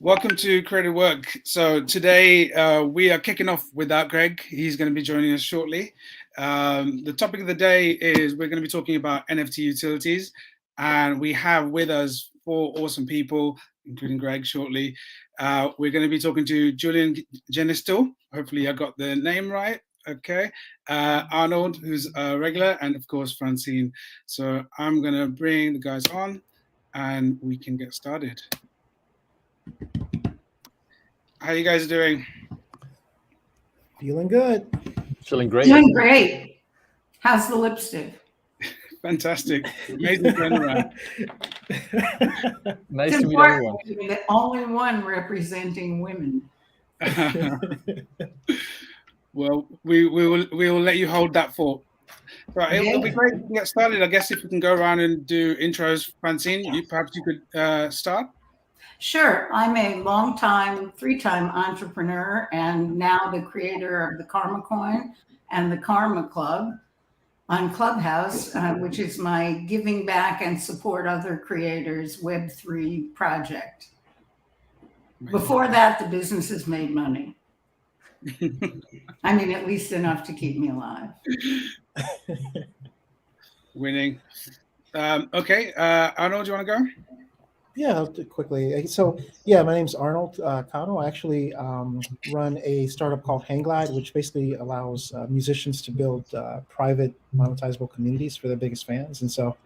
Welcome to Creative Work. So today we are kicking off without Greg. He's going to be joining us shortly. The topic of the day is we're going to be talking about NFT utilities, and we have with us 4 awesome people, including Greg shortly. We're going to be talking to Jᵾlien Genestoux. Hopefully I got the name right. Okay. Arnold, who's a regular, and of course Francine. So I'm going to bring the guys on and we can get started. How you guys doing? Feeling good. Feeling great. Doing great. How's the lipstick? Fantastic. Amazing turnaround. Nice It's to meet important everyone. to be the only one representing women. Well, we will let you hold that fort. Right, it'll be great to get started. I guess if we can go around and do intros, Francine, perhaps you could start. Sure. I'm a long-time, 3-time entrepreneur and now the creator of the Karma Coin and the Karma Club on Clubhouse, which is my giving back and support other creators Web3 project. Before that, the business has made money. I mean, at least enough to keep me alive. Winning. Okay, Arnold, do you want to go? Yeah, I'll do it quickly. So, yeah, my name's Arnold Cano. I actually run a startup called Hangglide, which basically allows musicians to build private monetizable communities for their biggest fans. And so,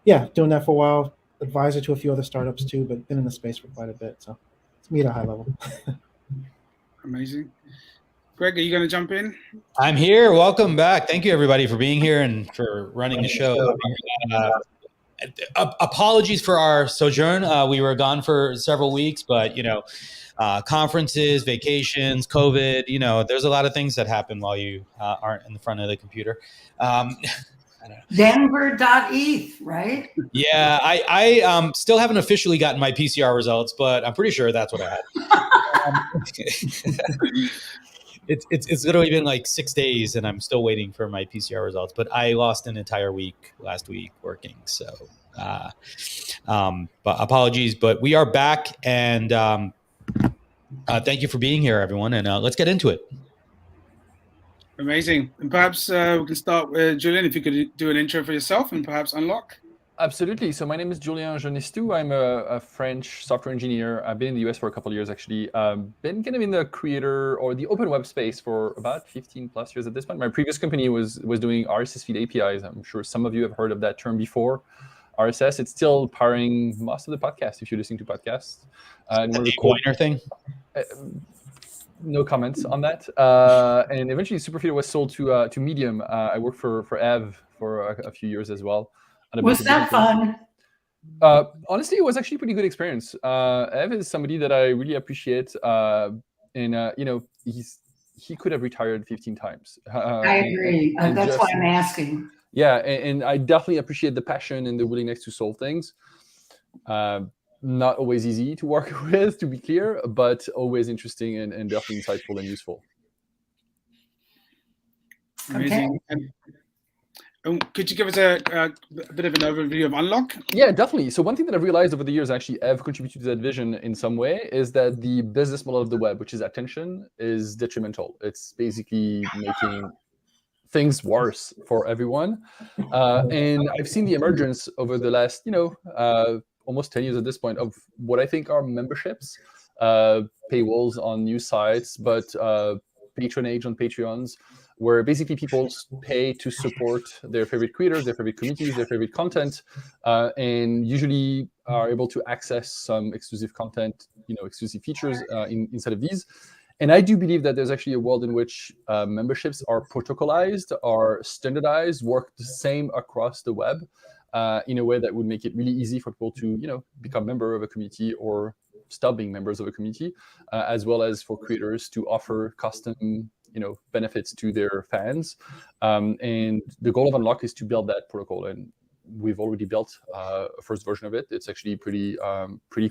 yeah, doing that for a while. Advisor to a few other startups too, but been in the space for quite a bit. So, it's me at a high level. Amazing. Greg, are you going to jump in? I'm here. Welcome back. Thank you, everybody, for being here and for running the show. Apologies for our sojourn. We were gone for several weeks, but, conferences, vacations, COVID, there's a lot of things that happen while you aren't in the front of the computer. Denver.eth, right? Yeah, I still haven't officially gotten my PCR results, but I'm pretty sure that's what I had. It's literally been like 6 days and I'm still waiting for my PCR results, but I lost an entire week last week working. So, but apologies, but we are back and thank you for being here, everyone. And let's get into it. Amazing. And perhaps we can start with Jᵾlien, if you could do an intro for yourself and perhaps unlock. Absolutely. So my name is Jᵾlien Genestoux. I'm a French software engineer. I've been in the US for a couple of years, actually. Been kind of in the creator or the open web space for about 15 plus years at this point. My previous company was doing RSS feed APIs. I'm sure some of you have heard of that term before. RSS, it's still powering most of the podcasts if you're listening to podcasts. The Pointer thing? No comments on that. And eventually Superfeeder was sold to Medium. I worked for Ev for a few years as well. Was that fun? Honestly, it was actually a pretty good experience. Ev is somebody that I really appreciate. He could have retired 15 times. I agree. That's why I'm asking. Yeah, and I definitely appreciate the passion and the willingness to solve things. Not always easy to work with, to be clear, but always interesting and definitely insightful and useful. Amazing. Okay. Could you give us a bit of an overview of Unlock? Yeah, definitely. So one thing that I've realized over the years, actually, Ev contributed to that vision in some way, is that the business model of the web, which is attention, is detrimental. It's basically making things worse for everyone. And I've seen the emergence over the last, almost 10 years at this point of what I think are memberships, paywalls on news sites, but patronage on Patreons, where basically people pay to support their favorite creators, their favorite communities, their favorite content, and usually are able to access some exclusive content, exclusive features inside of these. And I do believe that there's actually a world in which memberships are protocolized, are standardized, work the same across the web in a way that would make it really easy for people to, become member of a community or stop being members of a community, as well as for creators to offer custom benefits to their fans. And the goal of Unlock is to build that protocol. And we've already built a first version of it. It's actually pretty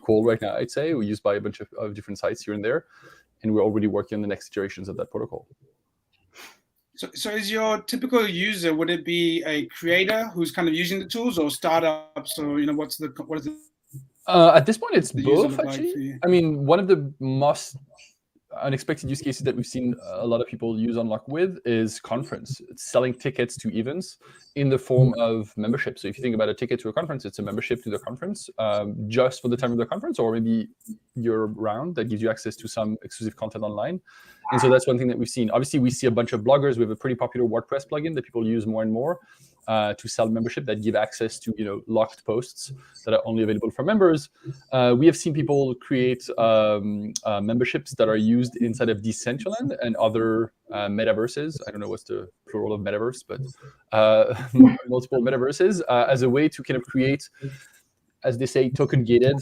cool right now, I'd say. We're used by a bunch of different sites here and there. And we're already working on the next iterations of that protocol. So is your typical user, would it be a creator who's kind of using the tools or startups? Or, what is the At this point, it's the user both, look like actually. for you? I mean, one of the most unexpected use cases that we've seen a lot of people use Unlock with is conference. It's selling tickets to events in the form of membership. So if you think about a ticket to a conference, it's a membership to the conference just for the time of the conference, or maybe year round, that gives you access to some exclusive content online. And so that's one thing that we've seen. Obviously, we see a bunch of bloggers. We have a pretty popular WordPress plugin that people use more and more to sell membership that give access to locked posts that are only available for members. We have seen people create memberships that are used inside of Decentraland and other metaverses. I don't know what's the plural of metaverse, but multiple metaverses as a way to kind of create, as they say, token-gated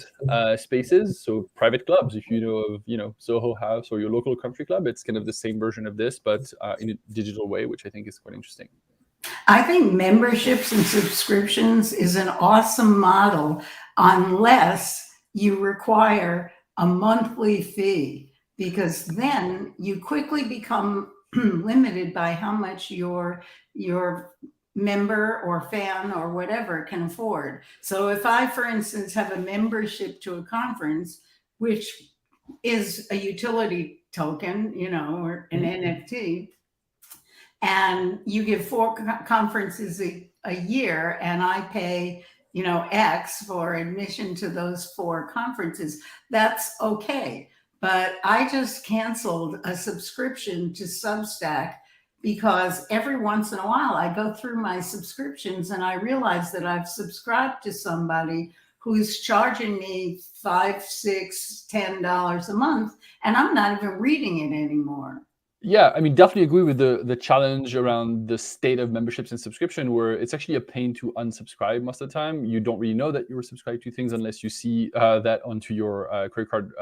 spaces. So private clubs, if you know of, Soho House or your local country club, it's kind of the same version of this, but in a digital way, which I think is quite interesting. I think memberships and subscriptions is an awesome model unless you require a monthly fee, because then you quickly become limited by how much your member or fan or whatever can afford. So if I, for instance, have a membership to a conference, which is a utility token, or an NFT, and you give 4 conferences a year, and I pay, X for admission to those 4 conferences, that's okay. But I just canceled a subscription to Substack because every once in a while I go through my subscriptions and I realize that I've subscribed to somebody who's charging me $5, $6, $10 a month, and I'm not even reading it anymore. Yeah, I mean, definitely agree with the challenge around the state of memberships and subscription, where it's actually a pain to unsubscribe most of the time. You don't really know that you were subscribed to things unless you see that onto your credit card,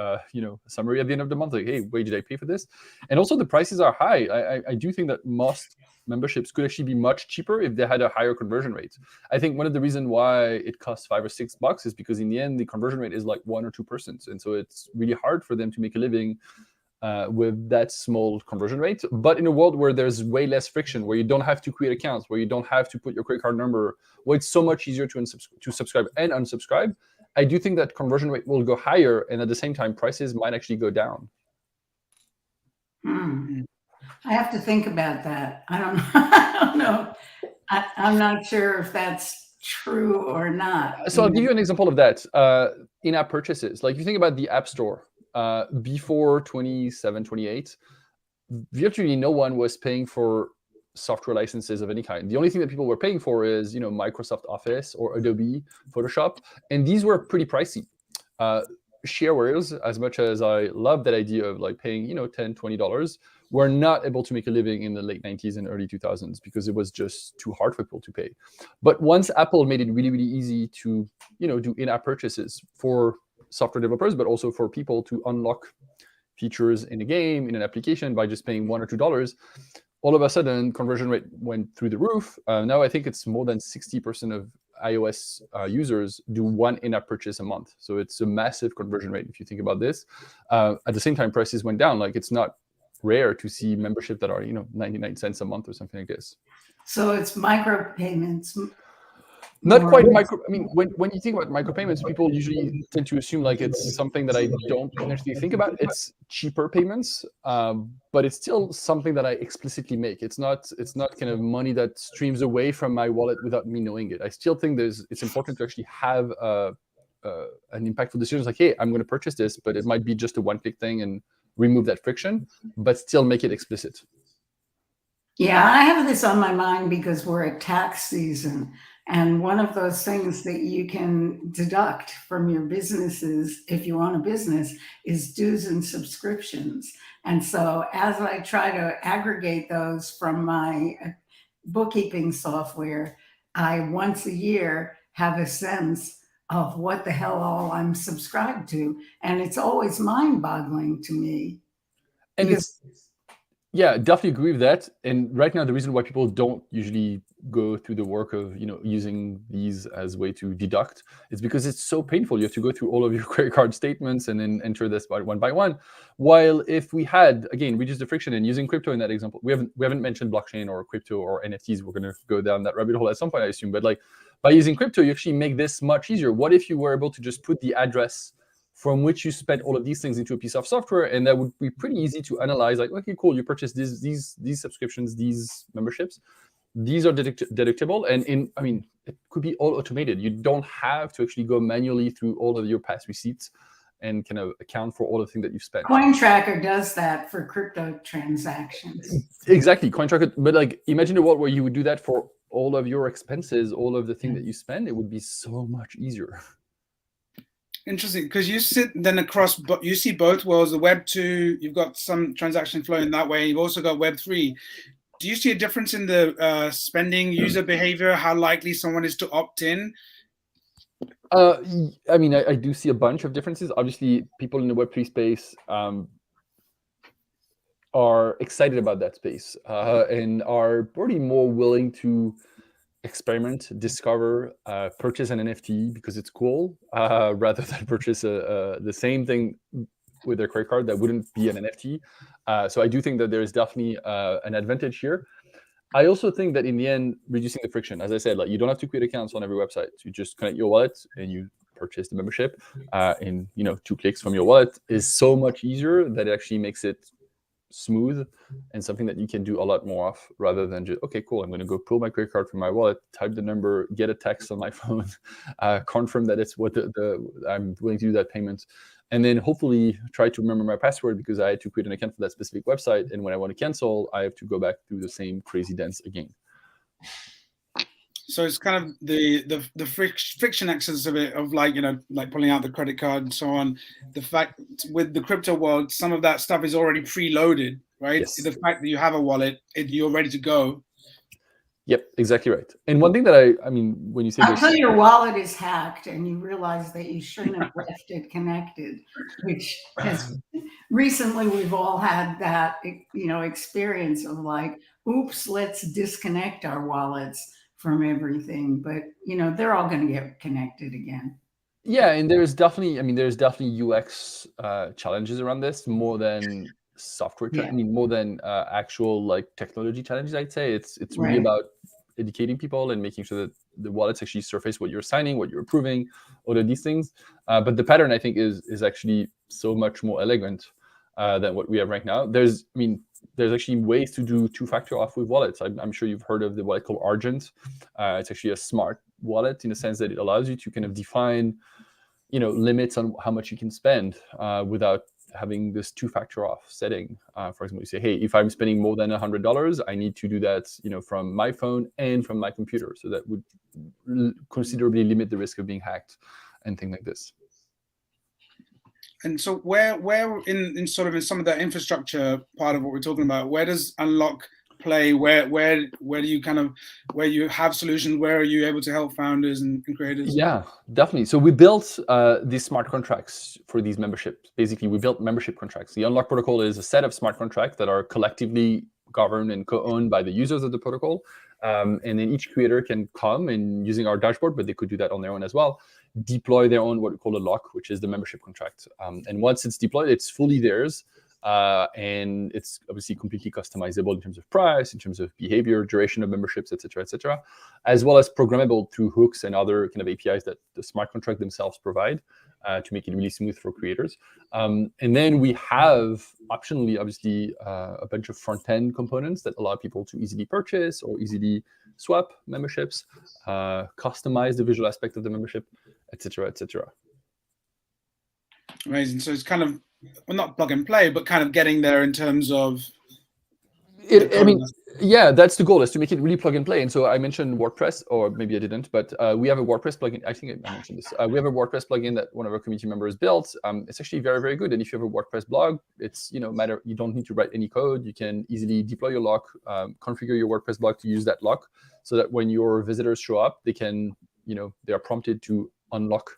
summary at the end of the month. Like, hey, wait, did I pay for this? And also the prices are high. I do think that most memberships could actually be much cheaper if they had a higher conversion rate. I think one of the reasons why it costs $5 or $6 is because in the end, the conversion rate is like 1 or 2%. And so it's really hard for them to make a living with that small conversion rate. But in a world where there's way less friction, where you don't have to create accounts, where you don't have to put your credit card number, where it's so much easier to subscribe and unsubscribe, I do think that conversion rate will go higher, and at the same time, prices might actually go down. I have to think about that. I don't know. I'm not sure if that's true or not. So I'll give you an example of that. In-app purchases. Like, if you think about the App Store, before 27, 28, virtually no one was paying for software licenses of any kind. The only thing that people were paying for is, Microsoft Office or Adobe Photoshop, and these were pretty pricey. Shareware, as much as I love that idea of like paying, $10, $20, were not able to make a living in the late 90s and early 2000s because it was just too hard for people to pay. But once Apple made it really, really easy to, do in-app purchases for software developers, but also for people to unlock features in a game, in an application, by just paying $1 or $2, all of a sudden conversion rate went through the roof. Now I think it's more than 60% of iOS users do one in-app purchase a month. So it's a massive conversion rate if you think about this. At the same time, prices went down. Like, it's not rare to see membership that are 99 cents a month or something like this. So it's micropayments. Not quite micro. I mean, when you think about micropayments, people usually tend to assume like it's something that I don't actually think about. It's cheaper payments, but it's still something that I explicitly make. It's not kind of money that streams away from my wallet without me knowing it. I still think it's important to actually have an impactful decision. Like, hey, I'm going to purchase this, but it might be just a one-click thing and remove that friction, but still make it explicit. Yeah, I have this on my mind because we're at tax season. And one of those things that you can deduct from your businesses, if you own a business, is dues and subscriptions. And so as I try to aggregate those from my bookkeeping software, I once a year have a sense of what the hell all I'm subscribed to. And it's always mind-boggling to me. And Yeah, definitely agree with that. And right now, the reason why people don't usually go through the work of using these as a way to deduct is because it's so painful. You have to go through all of your credit card statements and then enter this one by one. While if we had again reduced the friction and using crypto in that example, we haven't mentioned blockchain or crypto or NFTs. We're going to go down that rabbit hole at some point, I assume. But like by using crypto, you actually make this much easier. What if you were able to just put the address from which you spent all of these things into a piece of software, and that would be pretty easy to analyze. Like, okay, cool, you purchased these subscriptions, these memberships. These are deductible, and it could be all automated. You don't have to actually go manually through all of your past receipts and kind of account for all the things that you've spent. CoinTracker does that for crypto transactions. Exactly, CoinTracker. But like, imagine a world where you would do that for all of your expenses, all of the things that you spend. It would be so much easier. Interesting, because you sit then across, but you see both worlds. The Web 2, you've got some transaction flowing that way. You've also got Web 3. Do you see a difference in the spending user behavior? How likely someone is to opt in? I do see a bunch of differences. Obviously, people in the Web3 space are excited about that space and are pretty more willing to experiment, discover, purchase an NFT because it's cool, rather than purchase the same thing with their credit card that wouldn't be an NFT. So I do think that there is definitely an advantage here. I also think that in the end, reducing the friction, as I said, like you don't have to create accounts on every website. You just connect your wallet and you purchase the membership in 2 clicks from your wallet is so much easier that it actually makes it smooth and something that you can do a lot more of rather than just, okay, cool, I'm going to go pull my credit card from my wallet, type the number, get a text on my phone, confirm that it's what I'm willing to do that payment, and then hopefully try to remember my password because I had to create an account for that specific website, and when I want to cancel, I have to go back through the same crazy dance again. So it's kind of the friction access of it, of like pulling out the credit card and so on. The fact with the crypto world, some of that stuff is already preloaded, right? Yes. The fact that you have a wallet, you're ready to go. Yep, exactly right. And one thing that I mean, when you say until your wallet is hacked and you realize that you shouldn't have left it connected, which has recently we've all had that experience of like, oops, let's disconnect our wallets from everything, but they're all going to get connected again. Yeah, and there's definitely UX challenges around this more than software. More than actual like technology challenges. I'd say it's really about educating people and making sure that the wallets actually surface what you're signing, what you're approving, all of these things. But the pattern I think is actually so much more elegant than what we have right now. There's actually ways to do 2-factor auth with wallets. I'm sure you've heard of the wallet called Argent. It's actually a smart wallet in the sense that it allows you to kind of define, limits on how much you can spend without having this 2-factor auth setting. For example, you say, hey, if I'm spending more than $100, I need to do that, from my phone and from my computer. So that would considerably limit the risk of being hacked and things like this. And so where in sort of in some of that infrastructure part of what we're talking about, where does Unlock play? Where do you where you have solutions, where are you able to help founders and creators? Yeah, definitely. So we built these smart contracts for these memberships. Basically, we built membership contracts. The Unlock protocol is a set of smart contracts that are collectively governed and co-owned by the users of the protocol. And then each creator can come and using our dashboard, but they could do that on their own as well, deploy their own what we call a lock, which is the membership contract. And once it's deployed, it's fully theirs. And it's obviously completely customizable in terms of price, in terms of behavior, duration of memberships, et cetera, as well as programmable through hooks and other kind of APIs that the smart contract themselves provide to make it really smooth for creators. And then we have optionally, obviously, a bunch of front-end components that allow people to easily purchase or easily swap memberships, customize the visual aspect of the membership, et cetera, et cetera. Amazing. So it's kind of, well, not plug and play, but kind of getting there in terms of yeah, that's the goal, is to make it really plug and play. And so I mentioned WordPress, or maybe I didn't, but we have a WordPress plugin. I think I mentioned this. We have a WordPress plugin that one of our community members built. It's actually very, very good. And if you have a WordPress blog, it's you don't need to write any code. You can easily deploy your lock, configure your WordPress blog to use that lock, so that when your visitors show up, they can, they are prompted to unlock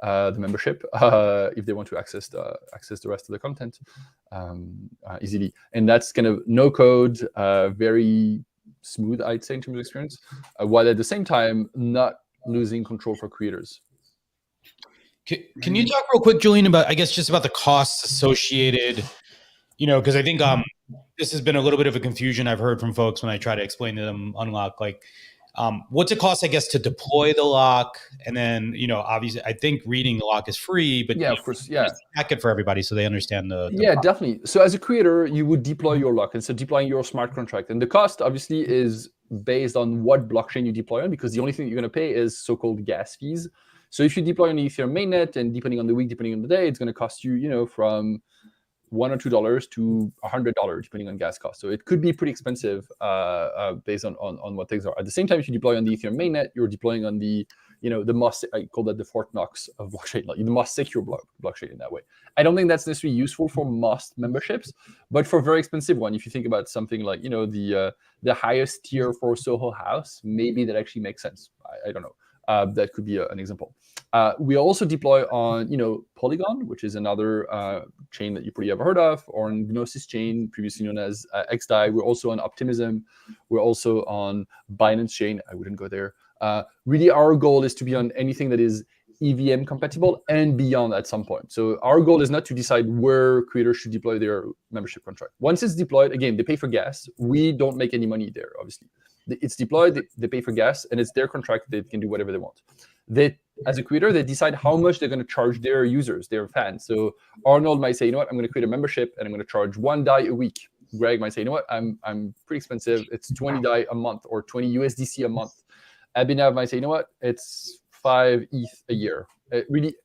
the membership if they want to access the rest of the content easily. And that's kind of no code, very smooth, I'd say, in terms of experience, while at the same time not losing control for creators. Can you talk real quick, Julian, about, I guess, just about the costs associated, because I think this has been a little bit of a confusion I've heard from folks when I try to explain to them Unlock, like, what's it cost, I guess, to deploy the lock? And then, obviously, I think reading the lock is free, but yeah, of course, yeah, hack it for everybody so they understand the yeah, definitely. So as a creator, you would deploy your lock, and so deploying your smart contract, and the cost obviously is based on what blockchain you deploy on, because the only thing you're going to pay is so-called gas fees. So if you deploy on the Ethereum mainnet, and depending on the week, depending on the day, it's going to cost you, from $1 or $2 to $100, depending on gas cost. So it could be pretty expensive based on what things are. At the same time, if you deploy on the Ethereum mainnet, you're deploying on the, the most, I call that the Fort Knox of blockchain, like the most secure blockchain in that way. I don't think that's necessarily useful for most memberships, but for very expensive one, if you think about something like, the highest tier for Soho House, maybe that actually makes sense. I don't know. That could be an example. We also deploy on, Polygon, which is another chain that you probably have heard of, or on Gnosis chain, previously known as XDAI. We're also on Optimism. We're also on Binance chain. I wouldn't go there. Really, our goal is to be on anything that is EVM compatible and beyond at some point. So our goal is not to decide where creators should deploy their membership contract. Once it's deployed, again, they pay for gas. We don't make any money there, obviously. It's deployed, they pay for gas, and it's their contract. They can do whatever they want. As a creator, they decide how much they're going to charge their users, their fans. So Arnold might say, I'm going to create a membership, and I'm going to charge $1 a week. Greg might say, I'm pretty expensive. It's $20 a month or 20 USDC a month. Abhinav might say, it's 5 ETH a year. Really,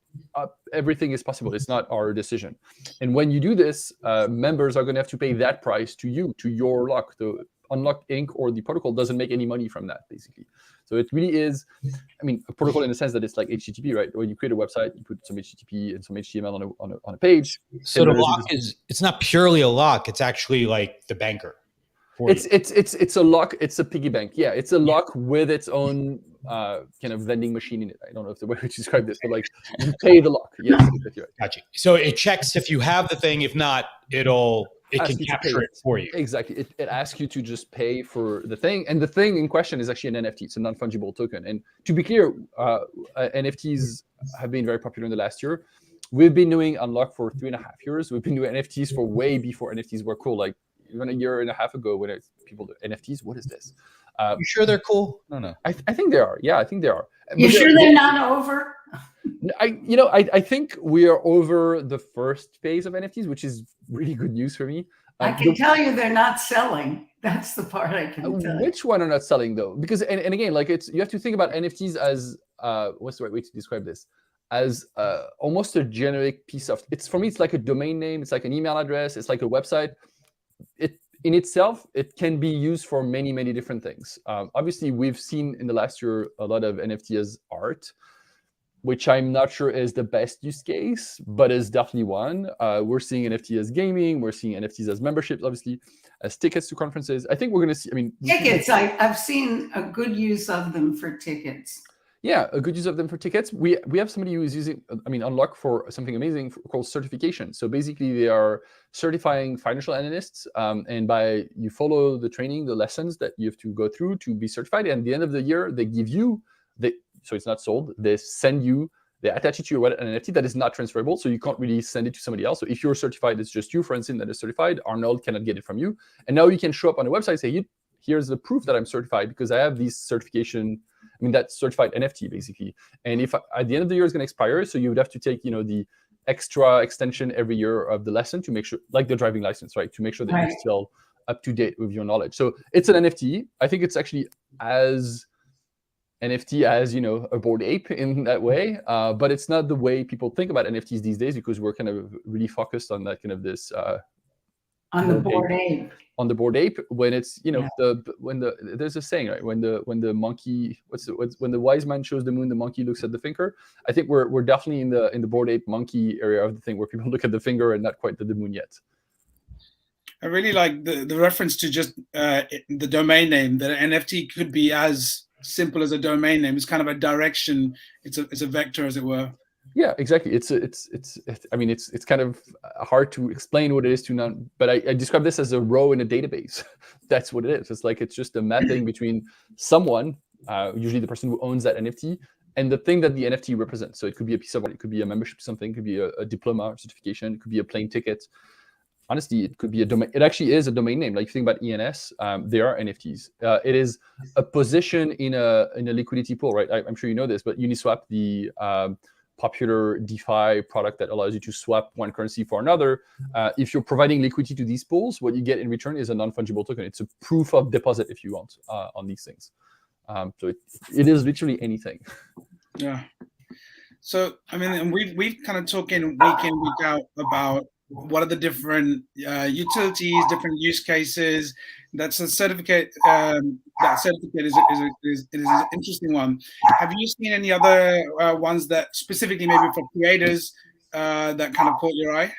everything is possible. It's not our decision. And when you do this, members are going to have to pay that price to you, to your lock. Unlock Inc. or the protocol doesn't make any money from that, basically. So it really is, a protocol in the sense that it's like HTTP, right? When you create a website, you put some HTTP and some HTML on a page. So the lock it's not purely a lock. It's actually like the banker. It's a lock. It's a piggy bank. Yeah, it's a lock with its own kind of vending machine in it. I don't know if the way to describe this, but like you pay the lock. Yes, exactly right. Gotcha. So it checks if you have the thing. If not, it can capture it for you. Exactly. It asks you to just pay for the thing. And the thing in question is actually an NFT. It's a non-fungible token. And to be clear, NFTs have been very popular in the last year. We've been doing Unlock for 3.5 years. We've been doing NFTs for way before NFTs were cool. Like even a year and a half ago when people do NFTs, what is this? You sure they're cool? No. I think they are. Yeah, I think they are. You sure they're not over? I think we are over the first phase of NFTs, which is really good news for me. I can tell you they're not selling. That's the part I can tell you. Which one are not selling though? Because and again, like you have to think about NFTs as what's the right way to describe this? As almost a generic piece of. For me, it's like a domain name. It's like an email address. It's like a website. In itself, it can be used for many, many different things. Obviously, we've seen in the last year a lot of NFT as art, which I'm not sure is the best use case, but is definitely one. We're seeing NFT as gaming. We're seeing NFTs as memberships, obviously, as tickets to conferences. I think we're going to see, tickets, I've seen a good use of them for tickets. Yeah, a good use of them for tickets. We have somebody who is using, Unlock for something amazing called certification. So basically, they are certifying financial analysts, and by you follow the training, the lessons that you have to go through to be certified. And at the end of the year, they give you so it's not sold. They send you, they attach it to your wallet, an NFT that is not transferable, so you can't really send it to somebody else. So if you're certified, it's just you, for instance, that is certified. Arnold cannot get it from you, and now you can show up on a website and say, here's the proof that I'm certified because I have these certification. That certified NFT basically. And if at the end of the year is going to expire, so you would have to take, the extra extension every year of the lesson to make sure, like the driving license, right? To make sure that you're still up to date with your knowledge. So it's an NFT. I think it's actually as NFT as, a Bored Ape in that way. But it's not the way people think about NFTs these days because we're kind of really focused on that kind of this. On the Bored Ape. On the Bored Ape, when it's there's a saying, right, when the monkey when the wise man shows the moon, the monkey looks at the finger. I think we're definitely in the Bored Ape monkey area of the thing where people look at the finger and not quite the moon yet. I really like the reference to just the domain name, that an NFT could be as simple as a domain name. It's kind of a direction. It's a vector, as it were. Yeah, exactly. I mean, it's kind of hard to explain what it is to none, but I describe this as a row in a database. That's what it is. It's just a mapping between someone, usually the person who owns that NFT, and the thing that the NFT represents. So it could be a piece of art, it could be a membership to something, it could be a diploma or certification, it could be a plane ticket. Honestly, it could be a domain. It actually is a domain name. Like if you think about ENS, they are NFTs. It is a position in a liquidity pool, right? I'm sure you know this, but Uniswap, the popular DeFi product that allows you to swap one currency for another. If you're providing liquidity to these pools, what you get in return is a non-fungible token. It's a proof of deposit, if you want, on these things. So it is literally anything. Yeah. So I mean, and we've kind of talking week in, week out about what are the different utilities, different use cases. That's a certificate. That certificate is an interesting one. Have you seen any other ones that specifically maybe for creators that kind of caught your eye?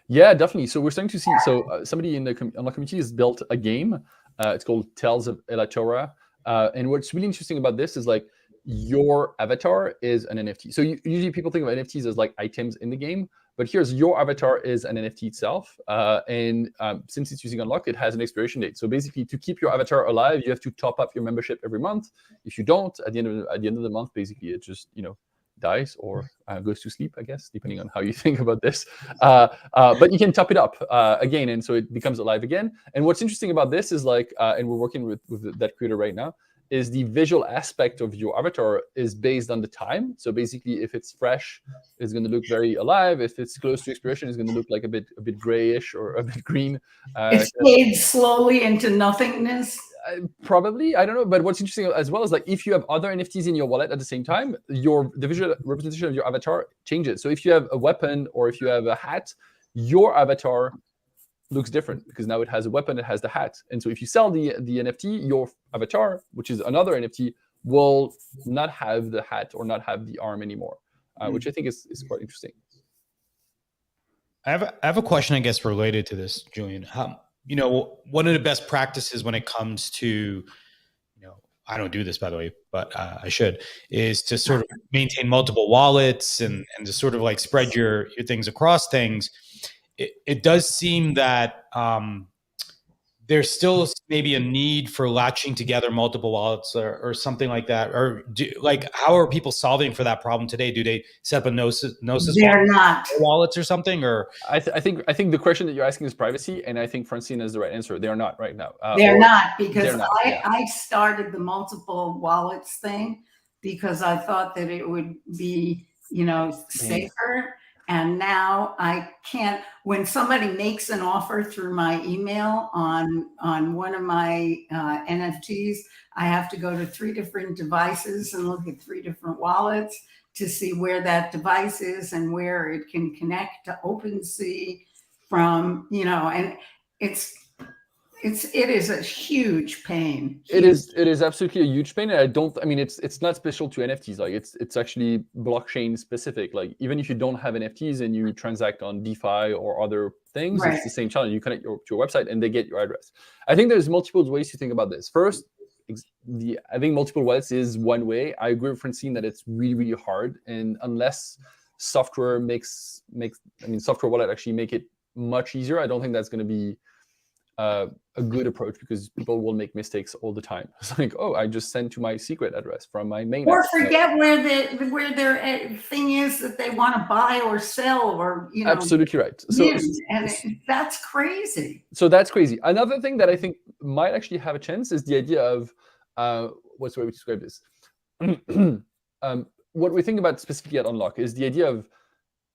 Yeah, definitely. So we're starting to see. So somebody on the community has built a game. It's called Tales of Elatora. And what's really interesting about this is like your avatar is an NFT. So usually people think of NFTs as like items in the game, but here's your avatar is an NFT itself. And since it's using Unlock, it has an expiration date. So basically, to keep your avatar alive, you have to top up your membership every month. If you don't, at the end of the month, basically it just dies or goes to sleep, I guess, depending on how you think about this. But you can top it up again, and so it becomes alive again. And what's interesting about this is like, and we're working with that creator right now, is the visual aspect of your avatar is based on the time. So basically, if it's fresh, it's going to look very alive. If it's close to expiration, it's going to look like a bit grayish or a bit green. It fades slowly into nothingness. Probably, I don't know. But what's interesting as well is like if you have other NFTs in your wallet at the same time, the visual representation of your avatar changes. So if you have a weapon or if you have a hat, your avatar looks different because now it has a weapon, it has the hat. And so if you sell the NFT, your avatar, which is another NFT, will not have the hat or not have the arm anymore, which I think is quite interesting. I have a question, I guess, related to this, Julian. One of the best practices when it comes to, I don't do this, by the way, but I should, is to sort of maintain multiple wallets and to sort of like spread your things across things. It does seem that there's still maybe a need for latching together multiple wallets or something like that. Or how are people solving for that problem today? Do they set up a Gnosis They're not wallets or something? Or I think the question that you're asking is privacy, and I think Francine is the right answer. They are not right now. They're not, because they're not, I started the multiple wallets thing because I thought that it would be safer. And now I can't, when somebody makes an offer through my email on one of my NFTs, I have to go to 3 different devices and look at 3 different wallets to see where that device is and where it can connect to OpenSea from, and it is a huge pain. It is absolutely a huge pain. And it's not special to NFTs. Like it's actually blockchain specific. Like even if you don't have NFTs and you transact on DeFi or other things, right, it's the same challenge. You connect to your website and they get your address. I think there's multiple ways to think about this. First, I think multiple wallets is one way. I agree with Francine that it's really, really hard. And unless software software wallet actually make it much easier, I don't think that's going to be a good approach, because people will make mistakes all the time. It's like, oh, I just sent to my secret address from my main. Or forget where their thing is that they want to buy or sell, or Absolutely right. So that's crazy. So that's crazy. Another thing that I think might actually have a chance is the idea of what's the way we describe this? What we think about specifically at Unlock is the idea of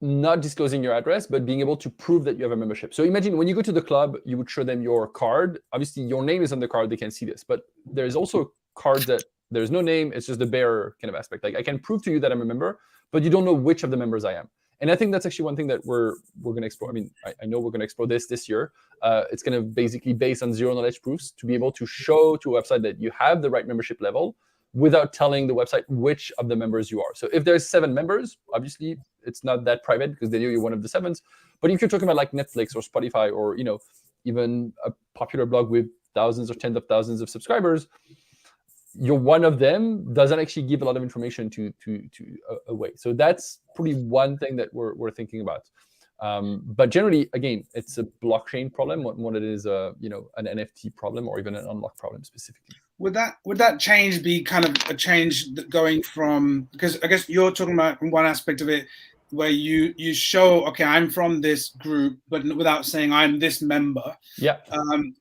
not disclosing your address, but being able to prove that you have a membership. So imagine when you go to the club, you would show them your card. Obviously, your name is on the card. They can see this. But there's also cards that there's no name. It's just the bearer kind of aspect. Like I can prove to you that I'm a member, but you don't know which of the members I am. And I think that's actually one thing that we're going to explore. I mean, I know we're going to explore this year. It's going to basically based on zero knowledge proofs to be able to show to a website that you have the right membership level without telling the website which of the members you are. So if there's 7 members, obviously it's not that private because they know you're one of the 7s. But if you're talking about like Netflix or Spotify or even a popular blog with thousands or tens of thousands of subscribers, you're one of them doesn't actually give a lot of information to away. So that's probably one thing that we're thinking about. But generally, again, it's a blockchain problem more than it is an NFT problem or even an unlock problem specifically. Would that change be kind of a change going from, because I guess you're talking about one aspect of it where you show, okay, I'm from this group, but without saying I'm this member. Yeah.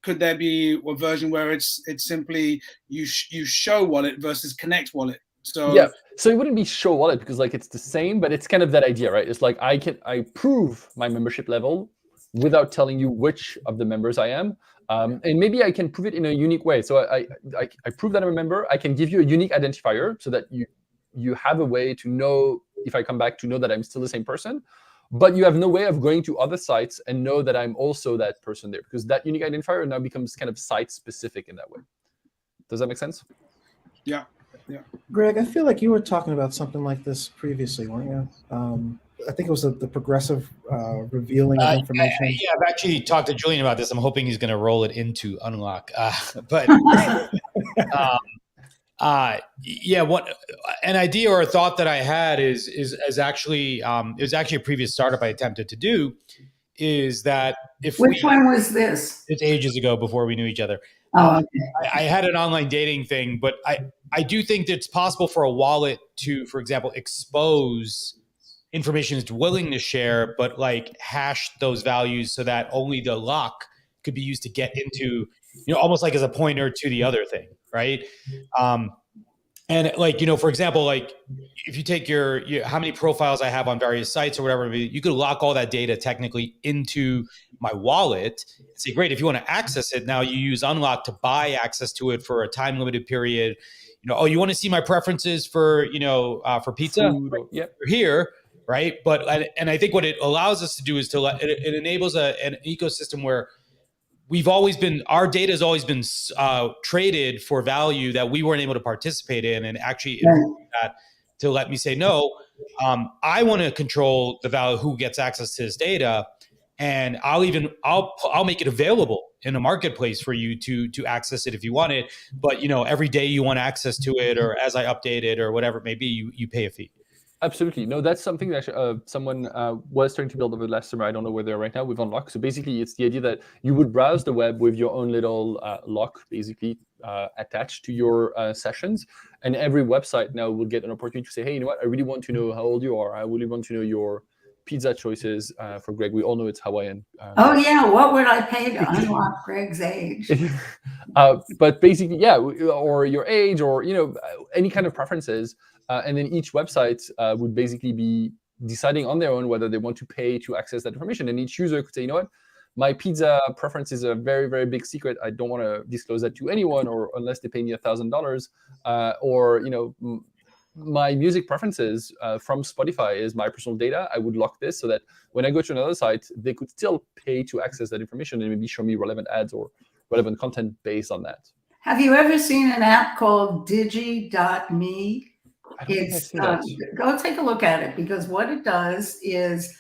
Could there be a version where it's simply you show wallet versus connect wallet? So yeah, so it wouldn't be show wallet because like it's the same, but it's kind of that idea, right? It's like I prove my membership level without telling you which of the members I am. And maybe I can prove it in a unique way. So I prove that I'm a member. I can give you a unique identifier so that you have a way to know, if I come back, to know that I'm still the same person. But you have no way of going to other sites and know that I'm also that person there, because that unique identifier now becomes kind of site specific in that way. Does that make sense? Yeah. Greg, I feel like you were talking about something like this previously, weren't you? I think it was the progressive revealing of information. Yeah, I've actually talked to Julian about this. I'm hoping he's going to roll it into Unlock. But yeah, what an idea or a thought that I had is actually it was actually a previous startup I attempted to do. Is that Which one was this? It's ages ago before we knew each other. Oh, okay. I had an online dating thing, but I do think that it's possible for a wallet to, for example, expose information it's willing to share, but like hash those values so that only the lock could be used to get into, almost like as a pointer to the other thing, right? And like, for example, like if you take your how many profiles I have on various sites or whatever, you could lock all that data technically into my wallet and say, great, if you want to access it, now you use Unlock to buy access to it for a time limited period. Oh, you want to see my preferences for pizza? Yep. Here, right? But and I think what it allows us to do is it enables an ecosystem where our data has always been traded for value that we weren't able to participate in, and actually that to let me say, no, I want to control the value, who gets access to this data. And I'll make it available in a marketplace for you to access it if you want it. But, every day you want access to it, or as I update it or whatever it may be, you pay a fee. Absolutely. No, that's something that someone was trying to build over the last summer. I don't know where they're right now with Unlock. So basically, it's the idea that you would browse the web with your own little lock, basically attached to your sessions. And every website now will get an opportunity to say, hey, you know what? I really want to know how old you are. I really want to know your pizza choices for Greg. We all know it's Hawaiian. Oh, yeah. What would I pay to unlock Greg's age? But basically, yeah, or your age, or, any kind of preferences. And then each website would basically be deciding on their own whether they want to pay to access that information. And each user could say, you know what, my pizza preference is a very, very big secret. I don't want to disclose that to anyone, or unless they pay me $1,000. Or, my music preferences from Spotify is my personal data. I would lock this so that when I go to another site, they could still pay to access that information and maybe show me relevant ads or relevant content based on that. Have you ever seen an app called Digi.me? It's go take a look at it, because what it does is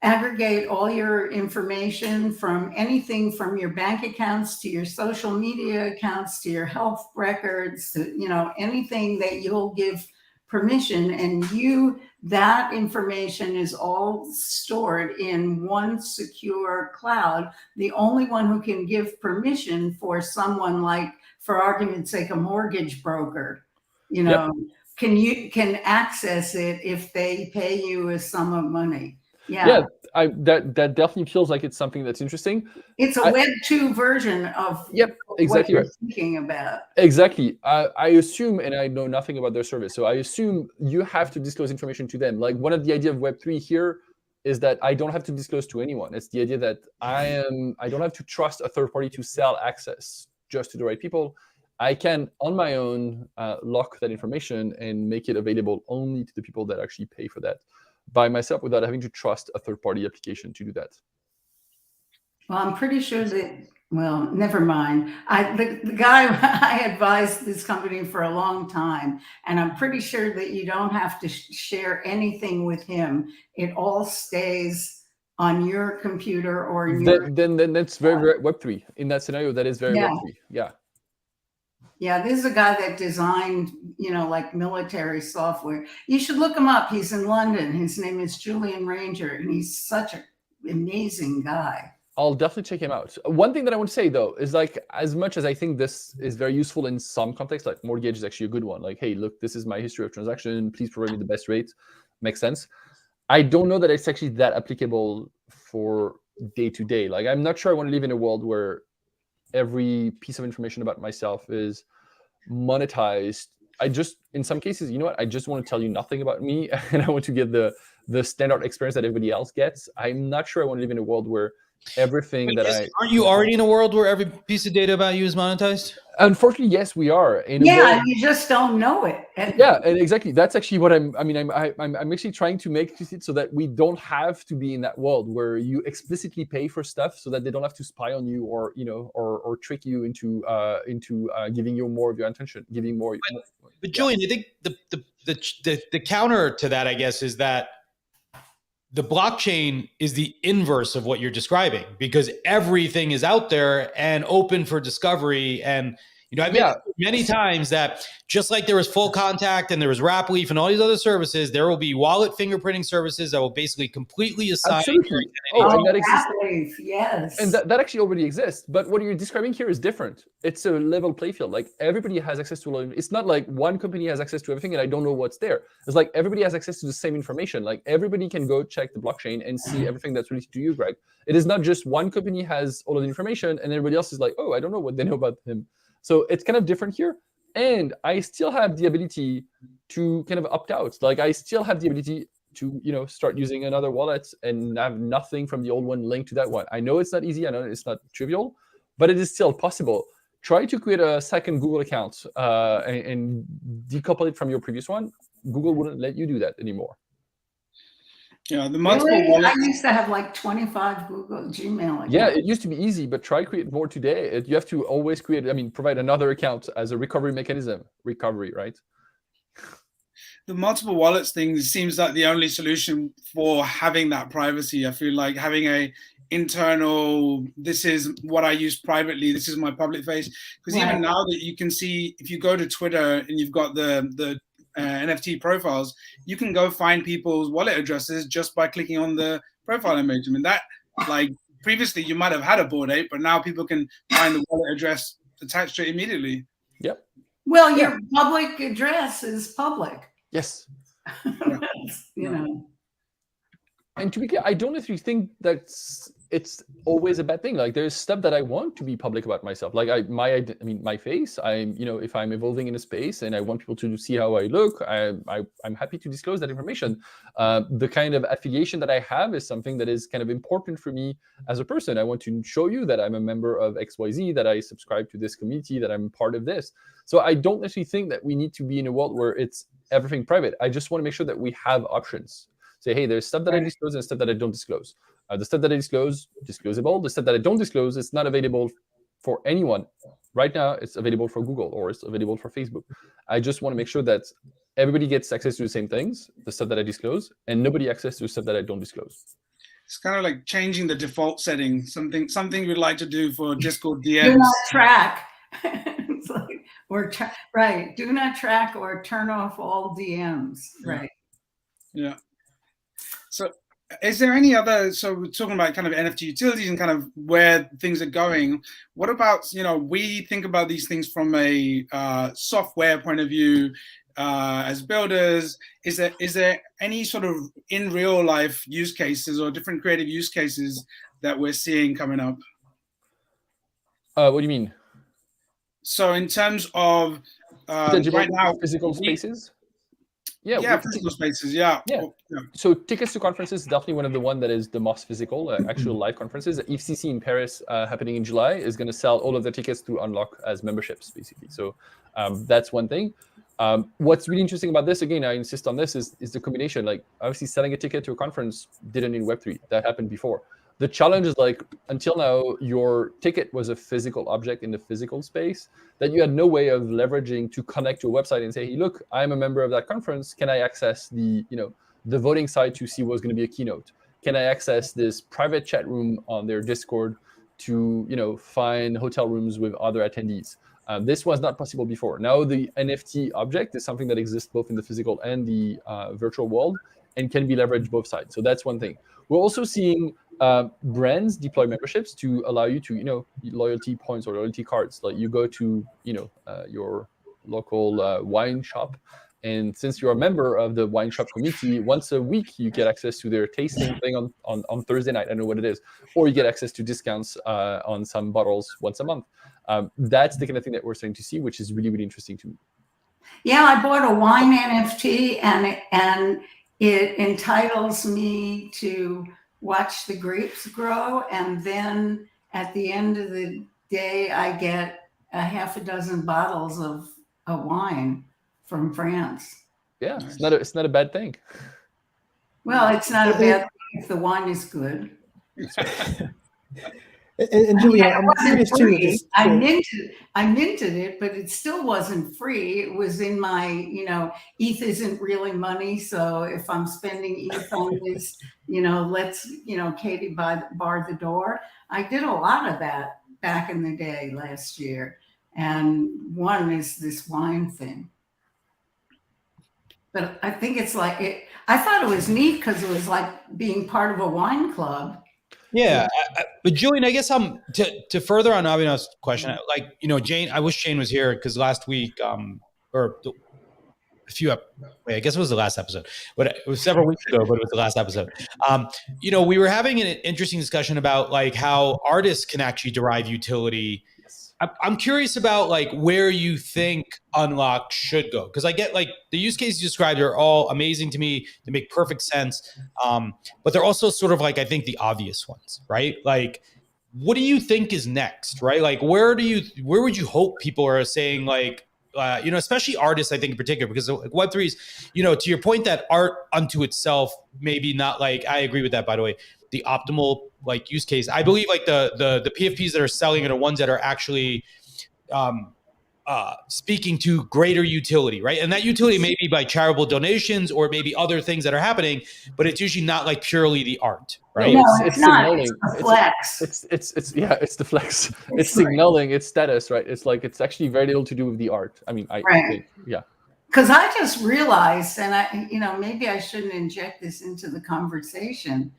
aggregate all your information from anything from your bank accounts to your social media accounts to your health records to anything that you'll give permission, and that information is all stored in one secure cloud. The only one who can give permission for someone, like, for argument's sake, a mortgage broker, Yep. can access it if they pay you a sum of money. Yeah, that definitely feels like it's something that's interesting. It's a Web 2 version of exactly what you're right. thinking about. Exactly. I assume, and I know nothing about their service, so I assume you have to disclose information to them. Like, one of the idea of Web 3 here is that I don't have to disclose to anyone. It's the idea that I don't have to trust a third party to sell access just to the right people. I can, on my own, lock that information and make it available only to the people that actually pay for that by myself, without having to trust a third-party application to do that. Well, I'm pretty sure that, well, never mind. The guy, I advised this company for a long time, and I'm pretty sure that you don't have to share anything with him. It all stays on your computer or your... Then that's very, very Web3. In that scenario, that is very Web3. Yeah. Yeah, this is a guy that designed, like military software. You should look him up. He's in London. His name is Julian Ranger, and he's such an amazing guy. I'll definitely check him out. One thing that I want to say though is like, as much as I think this is very useful in some contexts, like mortgage is actually a good one. Like, hey, look, this is my history of transaction. Please provide me the best rate. Makes sense. I don't know that it's actually that applicable for day to day. Like, I'm not sure I want to live in a world where every piece of information about myself is monetized. In some cases, you know what? I just want to tell you nothing about me, and I want to get the standard experience that everybody else gets. I'm not sure I want to live in a world where everything aren't you already in a world where every piece of data about you is monetized? Unfortunately, yes, we are. Yeah, you just don't know it. And exactly. That's actually what I'm actually trying to make it so that we don't have to be in that world where you explicitly pay for stuff so that they don't have to spy on you or or trick you into giving you more of your attention, giving more. But Julian, I think the counter to that, I guess, is that the blockchain is the inverse of what you're describing, because everything is out there and open for discovery. And, I've been many times that just like there was Full Contact and there was Rapleaf and all these other services, there will be wallet fingerprinting services that will basically completely assign. Absolutely. And that exists. Rapleaf, yes. And that actually already exists. But what you're describing here is different. It's a level play field. Like, everybody has access to it. It's not like one company has access to everything and I don't know what's there. It's like everybody has access to the same information. Like, everybody can go check the blockchain and see everything that's related to you, Greg. It is not just one company has all of the information and everybody else is like, oh, I don't know what they know about him. So it's kind of different here. And I still have the ability to kind of opt out. Like, I still have the ability to, start using another wallet and have nothing from the old one linked to that one. I know it's not easy. I know it's not trivial, but it is still possible. Try to create a second Google account and decouple it from your previous one. Google wouldn't let you do that anymore. Yeah, the multiple wallets. I used to have like 25 Google Gmail accounts. Yeah, it used to be easy, but try create more today. You have to always provide another account as a recovery mechanism. Recovery, right? The multiple wallets thing seems like the only solution for having that privacy. I feel like having a internal, this is what I use privately, this is my public face. Because even now that you can see, if you go to Twitter and you've got the NFT profiles, you can go find people's wallet addresses just by clicking on the profile image. I mean, that, like, previously you might have had a Bored Ape, but now people can find the wallet address attached to it immediately. Yep. Well, your public address is public. Yes. And to be clear, I don't necessarily think it's always a bad thing. Like, there's stuff that I want to be public about myself. Like my face. If I'm evolving in a space and I want people to see how I look, I'm happy to disclose that information. The kind of affiliation that I have is something that is kind of important for me as a person. I want to show you that I'm a member of XYZ, that I subscribe to this community, that I'm part of this. So I don't necessarily think that we need to be in a world where it's everything private. I just want to make sure that we have options. Say, hey, there's stuff that I disclose and stuff that I don't disclose. The stuff that I disclose, disclosable. The stuff that I don't disclose, it's not available for anyone. Right now, it's available for Google or it's available for Facebook. I just want to make sure that everybody gets access to the same things, the stuff that I disclose, and nobody access to the stuff that I don't disclose. It's kind of like changing the default setting, something we'd like to do for Discord DMs. do not track. It's like, do not track or turn off all DMs. Right. Yeah. So is there any other, so we're talking about kind of NFT utilities and kind of where things are going. What about, we think about these things from a software point of view as builders. Is there any sort of in real life use cases or different creative use cases that we're seeing coming up? What do you mean? So in terms of right now, physical spaces? Yeah, physical spaces. Yeah. So tickets to conferences is definitely one of the one that is the most physical, actual live conferences. EFCC in Paris happening in July is going to sell all of their tickets to unlock as memberships, basically. So that's one thing. What's really interesting about this, again, I insist on this, is the combination. Like, obviously selling a ticket to a conference didn't need Web3. That happened before. The challenge is, like, until now, your ticket was a physical object in the physical space that you had no way of leveraging to connect to a website and say, hey, look, I'm a member of that conference. Can I access the voting site to see what's going to be a keynote? Can I access this private chat room on their Discord to, find hotel rooms with other attendees? This was not possible before. Now the NFT object is something that exists both in the physical and the virtual world and can be leveraged both sides. So that's one thing. We're also seeing brands deploy memberships to allow you to, loyalty points or loyalty cards. Like you go to, your local wine shop, and since you're a member of the wine shop community, once a week you get access to their tasting thing on Thursday night. I don't know what it is, or you get access to discounts on some bottles once a month. That's the kind of thing that we're starting to see, which is really, really interesting to me. Yeah, I bought a wine NFT, and it entitles me to watch the grapes grow, and then at the end of the day, I get a half a dozen bottles of a wine from France. Yeah, it's not a bad thing. Well, it's not a bad thing if the wine is good. And Julian, I'm curious too. I minted it, but it still wasn't free. It was in my, ETH isn't really money. So if I'm spending ETH on this, let's, Katie bar the door. I did a lot of that back in the day last year. And one is this wine thing. But I think it's like I thought it was neat because it was like being part of a wine club. Yeah, but Julian, I guess to further on Abhinav's question, Jane, I wish Jane was here because last week, or a few, I guess it was the last episode, but it was several weeks ago, but it was the last episode. We were having an interesting discussion about like how artists can actually derive utility. I'm curious about like where you think Unlock should go, because I get like the use cases you described are all amazing to me. They make perfect sense, but they're also sort of like I think the obvious ones, right? Like, what do you think is next, right? Like, where would you hope people are saying like, especially artists, I think in particular, because Web3 is, to your point that art unto itself, maybe not like, I agree with that, by the way, the optimal like use case. I believe like the PFPs that are selling are the ones that are actually speaking to greater utility, right? And that utility may be by charitable donations or maybe other things that are happening, but it's usually not like purely the art, right? No, it's not. It's the flex. It's the flex. It's signaling its status, right? It's like it's actually very little to do with the art. I mean, I think, yeah. Because I just realized, and maybe I shouldn't inject this into the conversation,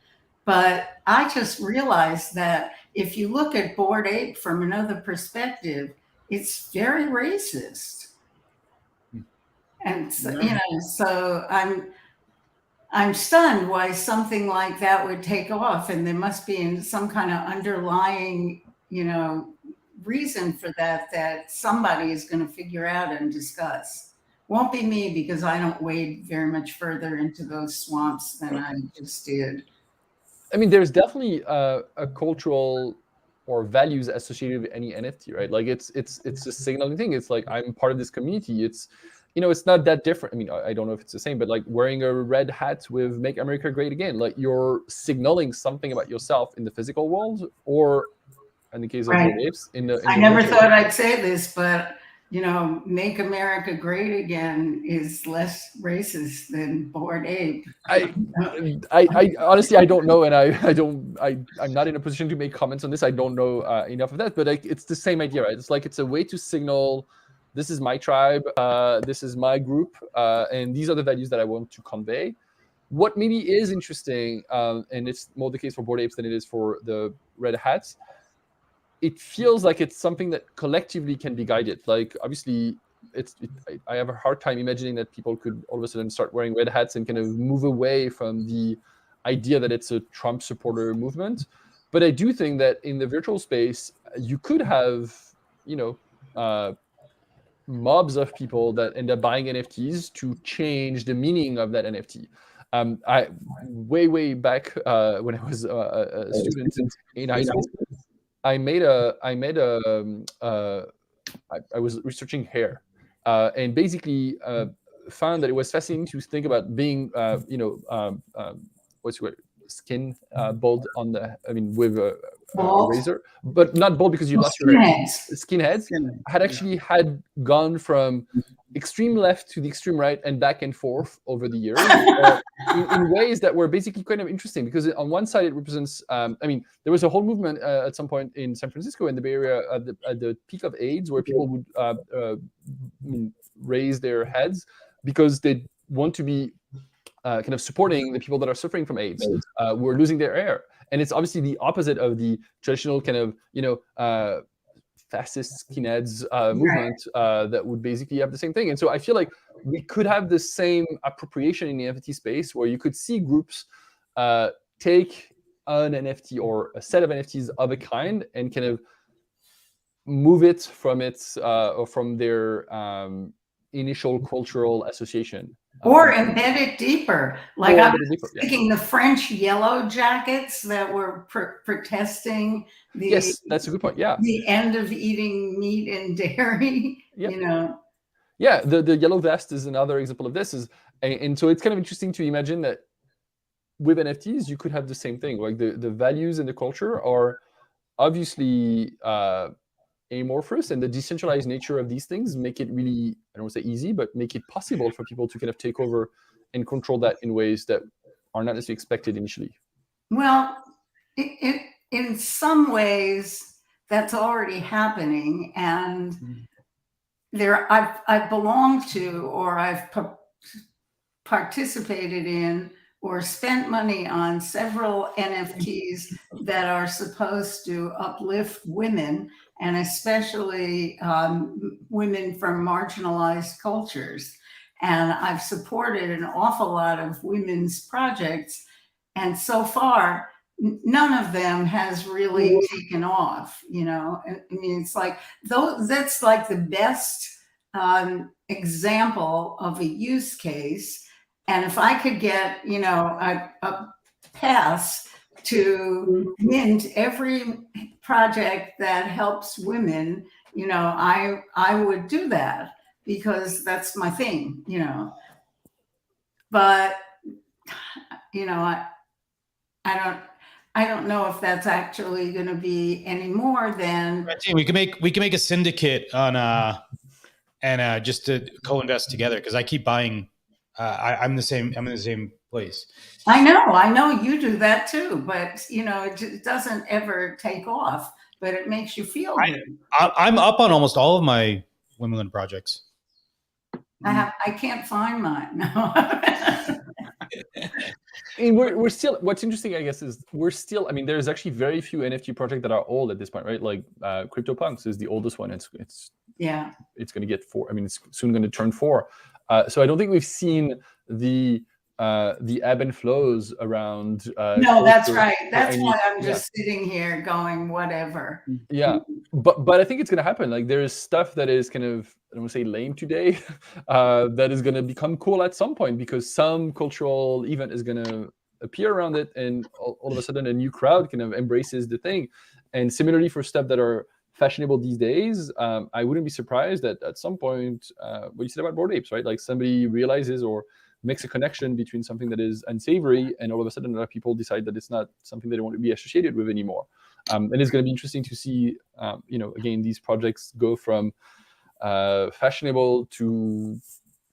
but I just realized that if you look at Bored Ape from another perspective, it's very racist. And so, so I'm stunned why something like that would take off, and there must be some kind of underlying, reason for that somebody is going to figure out and discuss. Won't be me, because I don't wade very much further into those swamps than I just did. I mean, there's definitely a cultural or values associated with any NFT, right? Like it's a signaling thing. It's like I'm part of this community. It's it's not that different. I mean, I don't know if it's the same, but like wearing a red hat with "Make America Great Again," like you're signaling something about yourself in the physical world, or in the case of Bored Apes, I never thought I'd say this, but "Make America Great Again" is less racist than Bored Ape. I honestly, I don't know, and I'm not in a position to make comments on this. I don't know enough of that, but it's the same idea, right? It's like it's a way to signal, this is my tribe, this is my group, and these are the values that I want to convey. What maybe is interesting, and it's more the case for Bored Apes than it is for the Red Hats, it feels like it's something that collectively can be guided. Like obviously I have a hard time imagining that people could all of a sudden start wearing red hats and kind of move away from the idea that it's a Trump supporter movement. But I do think that in the virtual space, you could have, mobs of people that end up buying NFTs to change the meaning of that NFT. I way back when I was a student in high school, I was researching hair, and basically found that it was fascinating to think about being, what's your skin bald with Bald. razor, but not bald because you lost your hair. Skinheads had actually had gone from extreme left to the extreme right and back and forth over the years in ways that were basically kind of interesting, because on one side it represents, I mean, there was a whole movement at some point in San Francisco in the Bay Area at the peak of AIDS, where people would raise their heads because they want to be kind of supporting the people that are suffering from AIDS, who are losing their hair. And it's obviously the opposite of the traditional kind of, fascist skinheads movement that would basically have the same thing. And so I feel like we could have the same appropriation in the NFT space, where you could see groups take an NFT or a set of NFTs of a kind and kind of move it from its or from their initial cultural association. Or embed it deeper. Like I was thinking yeah. the French yellow jackets that were protesting the yes, that's a good point. Yeah, the end of eating meat and dairy. Yep. You know. Yeah, the yellow vest is another example of this. And so it's kind of interesting to imagine that with NFTs you could have the same thing. Like the values and the culture are obviously amorphous, and the decentralized nature of these things make it really, I don't want to say easy, but make it possible for people to kind of take over and control that in ways that are not necessarily expected initially. Well, in some ways that's already happening, and I've belonged to, or I've participated in, or spent money on several NFTs that are supposed to uplift women, and especially women from marginalized cultures. And I've supported an awful lot of women's projects. And so far, none of them has really taken off, you know. I mean, it's like, that's like the best example of a use case. And if I could get, you know, a pass to mint every project that helps women, you know, I would do that, because that's my thing, you know. But, you know, I don't know if that's actually going to be any more than. We can make a syndicate on and just to co-invest together, because I keep buying. I'm in the same place. I know you do that too, but you know, it doesn't ever take off, but it makes you feel good. I'm up on almost all of my Wimbledon projects. I can't find mine. No. And we're still, what's interesting, I guess, is we're still, I mean, there's actually very few NFT projects that are old at this point, right? Like CryptoPunks is the oldest one. It's going to get 4. I mean, it's soon going to turn 4. So I don't think we've seen the ebb and flows around. No, that's right. That's why I'm just sitting here going, whatever. Yeah, but I think it's going to happen. Like, there's stuff that is kind of, I don't want to say lame today, that is going to become cool at some point, because some cultural event is going to appear around it, and all of a sudden a new crowd kind of embraces the thing. And similarly for stuff that are fashionable these days, I wouldn't be surprised that at some point, what you said about Bored Apes, right? Like, somebody realizes or makes a connection between something that is unsavory, and all of a sudden other people decide that it's not something they want to be associated with anymore. And it's going to be interesting to see, you know, again, these projects go from fashionable to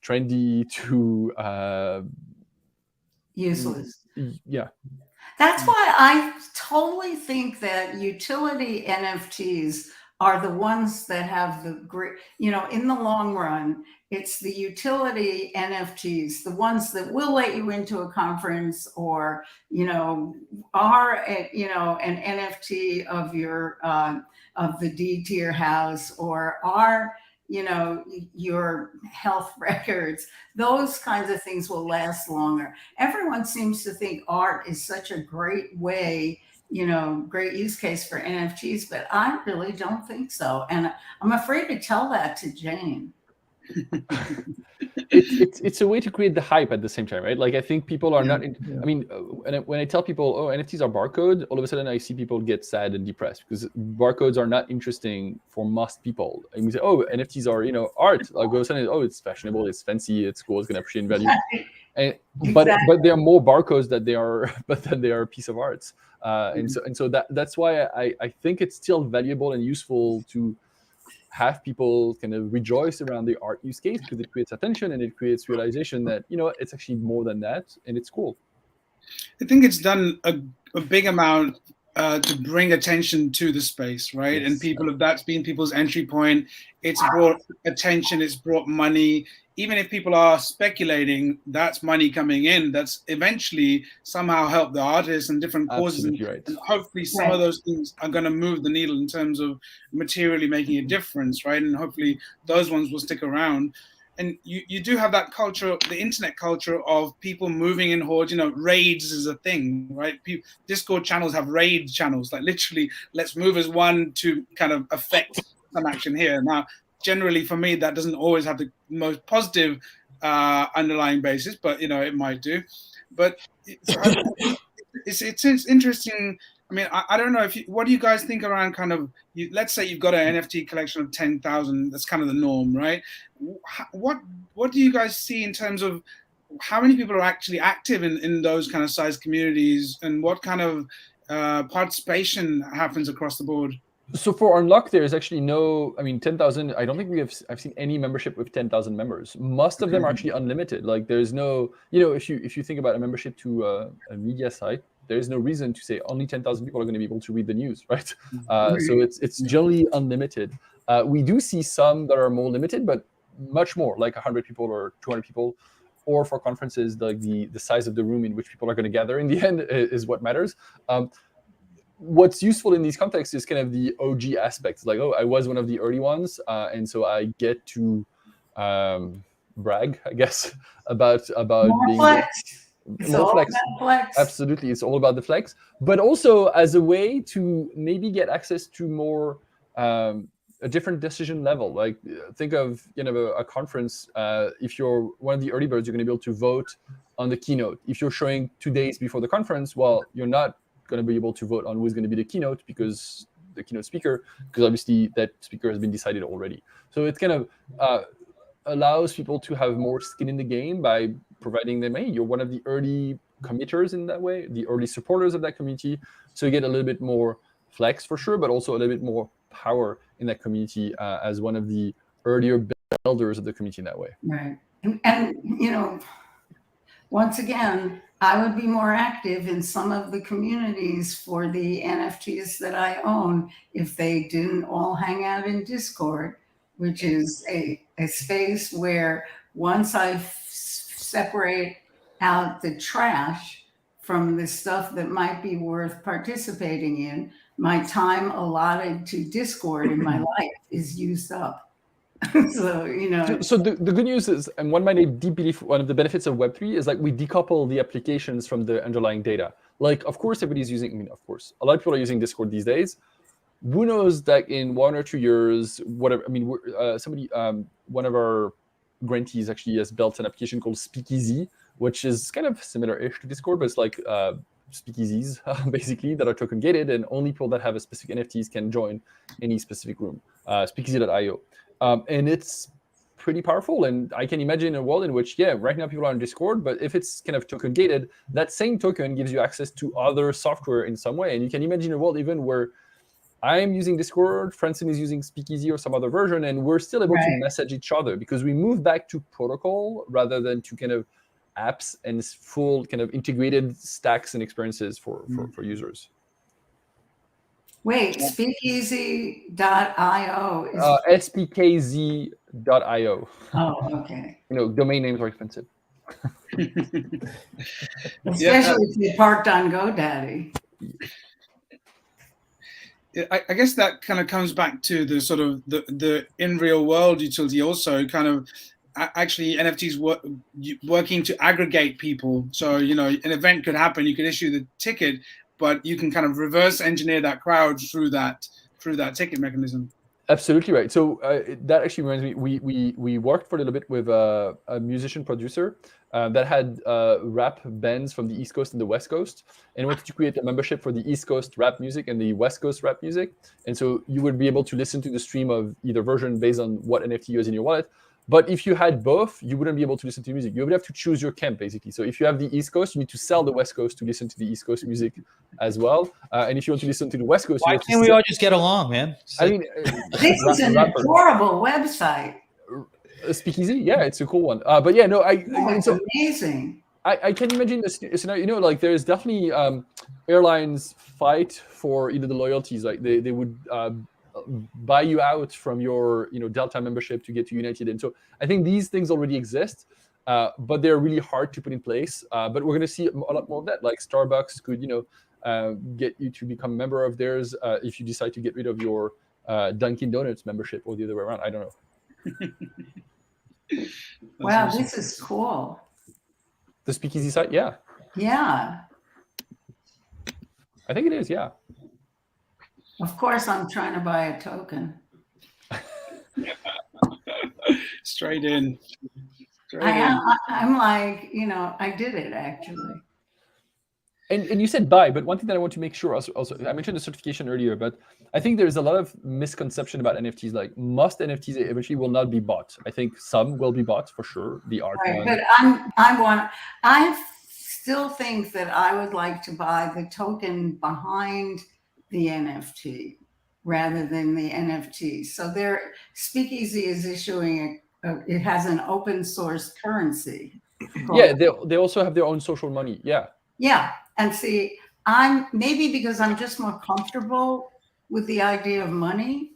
trendy to useless. Yeah. That's why I totally think that utility NFTs are the ones that have the great, you know, in the long run, it's the utility NFTs, the ones that will let you into a conference, or, you know, are, you know, an NFT of your, of the deed to your house, or are, you know, your health records. Those kinds of things will last longer. Everyone seems to think art is such a great way, you know, great use case for NFTs, but I really don't think so. And I'm afraid to tell that to Jane. It's a way to create the hype at the same time, right? Like, I think people are not I mean, when I tell people, oh, NFTs are barcode, all of a sudden I see people get sad and depressed, because barcodes are not interesting for most people. And we say, oh, NFTs are, you know, art. Like, all of a sudden, oh, it's fashionable, it's fancy, it's cool, it's going to appreciate value. And Exactly. but they are more barcodes than they are a piece of art. And so that's why I think it's still valuable and useful to have people kind of rejoice around the art use case, because it creates attention and it creates realization that, you know, it's actually more than that, and it's cool. I think it's done a big amount to bring attention to the space, right? Yes. And that's been people's entry point. It's brought attention, it's brought money. Even if people are speculating, that's money coming in. That's eventually somehow help the artists and different causes. Absolutely right. And hopefully some of those things are going to move the needle in terms of materially making a difference, right? And hopefully those ones will stick around. And you do have that culture, the internet culture of people moving in hordes. You know, raids is a thing, right? Discord channels have raid channels, like literally, let's move as one to kind of affect some action here. Now, generally for me, that doesn't always have the most positive underlying basis, but you know, it might do. But it's interesting. I mean, I don't know what do you guys think around kind of, let's say you've got an NFT collection of 10,000, that's kind of the norm, right? What do you guys see in terms of how many people are actually active in those kind of size communities, and what kind of participation happens across the board? So for Unlock, there is actually no, I mean, 10,000, I don't think I've seen any membership with 10,000 members. Most of them are actually unlimited. Like there's no, you know, if you think about a membership to a media site, there's no reason to say only 10,000 people are going to be able to read the news, right? So it's generally unlimited. We do see some that are more limited, but much more, like 100 people or 200 people, or for conferences, like the size of the room in which people are going to gather in the end is what matters. What's useful in these contexts is kind of the OG aspects, like, oh, I was one of the early ones, and so I get to brag, I guess, about more being flex. More flex. Absolutely, it's all about the flex, but also as a way to maybe get access to more a different decision level. Like think of, you know, a conference. If you're one of the early birds, you're going to be able to vote on the keynote. If you're showing 2 days before the conference, well, you're not going to be able to vote on who's going to be the keynote, because the keynote speaker, because obviously that speaker has been decided already. So it kind of allows people to have more skin in the game by providing them, hey, you're one of the early committers in that way, the early supporters of that community. So you get a little bit more flex for sure, but also a little bit more power in that community as one of the earlier builders of the community in that way. Right. And you know, once again, I would be more active in some of the communities for the NFTs that I own if they didn't all hang out in Discord, which is a space where once I separate out the trash from the stuff that might be worth participating in, my time allotted to Discord in my life is used up. So, you know. So the good news is, and one of my deep belief, one of the benefits of Web3 is like we decouple the applications from the underlying data. Like, of course, everybody's using, I mean, of course, a lot of people are using Discord these days. Who knows that in 1 or 2 years, whatever, I mean, one of our grantees actually has built an application called Speakeasy, which is kind of similar-ish to Discord, but it's like speakeasies, basically, that are token gated, and only people that have a specific NFTs can join any specific room, speakeasy.io. And it's pretty powerful. And I can imagine a world in which, yeah, right now people are on Discord, but if it's kind of token gated, that same token gives you access to other software in some way. And you can imagine a world even where I'm using Discord, Francine is using Speakeasy or some other version, and we're still able to message each other because we move back to protocol rather than to kind of apps and full kind of integrated stacks and experiences for users. Wait, speakeasy.io is spkz.io. Oh, okay. You know, domain names are expensive. Especially if you parked on GoDaddy. I guess that kind of comes back to the sort of the in real world utility also, kind of actually NFTs working to aggregate people. So, you know, an event could happen, you could issue the ticket, but you can kind of reverse engineer that crowd through that ticket mechanism. Absolutely right. So that actually reminds me, we worked for a little bit with a musician producer that had rap bands from the East Coast and the West Coast, and wanted to create a membership for the East Coast rap music and the West Coast rap music. And so you would be able to listen to the stream of either version based on what NFT is in your wallet, But if you had both, you wouldn't be able to listen to music. You would have to choose your camp, basically. So if you have the East Coast, you need to sell the West Coast to listen to the East Coast music as well. And if you want to listen to the West Coast, Why you have to can't we all just get along, man? I mean, This is an adorable website. Speakeasy, yeah, it's a cool one. But yeah, no, It's amazing. I can imagine this scenario. You know, like there's definitely airlines fight for the loyalties. Like they would buy you out from your Delta membership to get to United, and so I think these things already exist, but they're really hard to put in place. But we're going to see a lot more of that. Like Starbucks could get you to become a member of theirs if you decide to get rid of your Dunkin' Donuts membership, or the other way around. I don't know. Wow, this is cool. The Speakeasy site, yeah. Yeah. I think it is, yeah. Of course, I'm trying to buy a token. Straight in. I'm like, I did it actually. And you said buy, but one thing that I want to make sure also, I mentioned the certification earlier, but I think there's a lot of misconception about NFTs. Like most NFTs eventually will not be bought. I think some will be bought for sure. The art one. But I still think that I would like to buy the token behind the NFT rather than the NFT. So Speakeasy is issuing it has an open source currency. Yeah, they also have their own social money. Yeah. Yeah. And see, maybe because I'm just more comfortable with the idea of money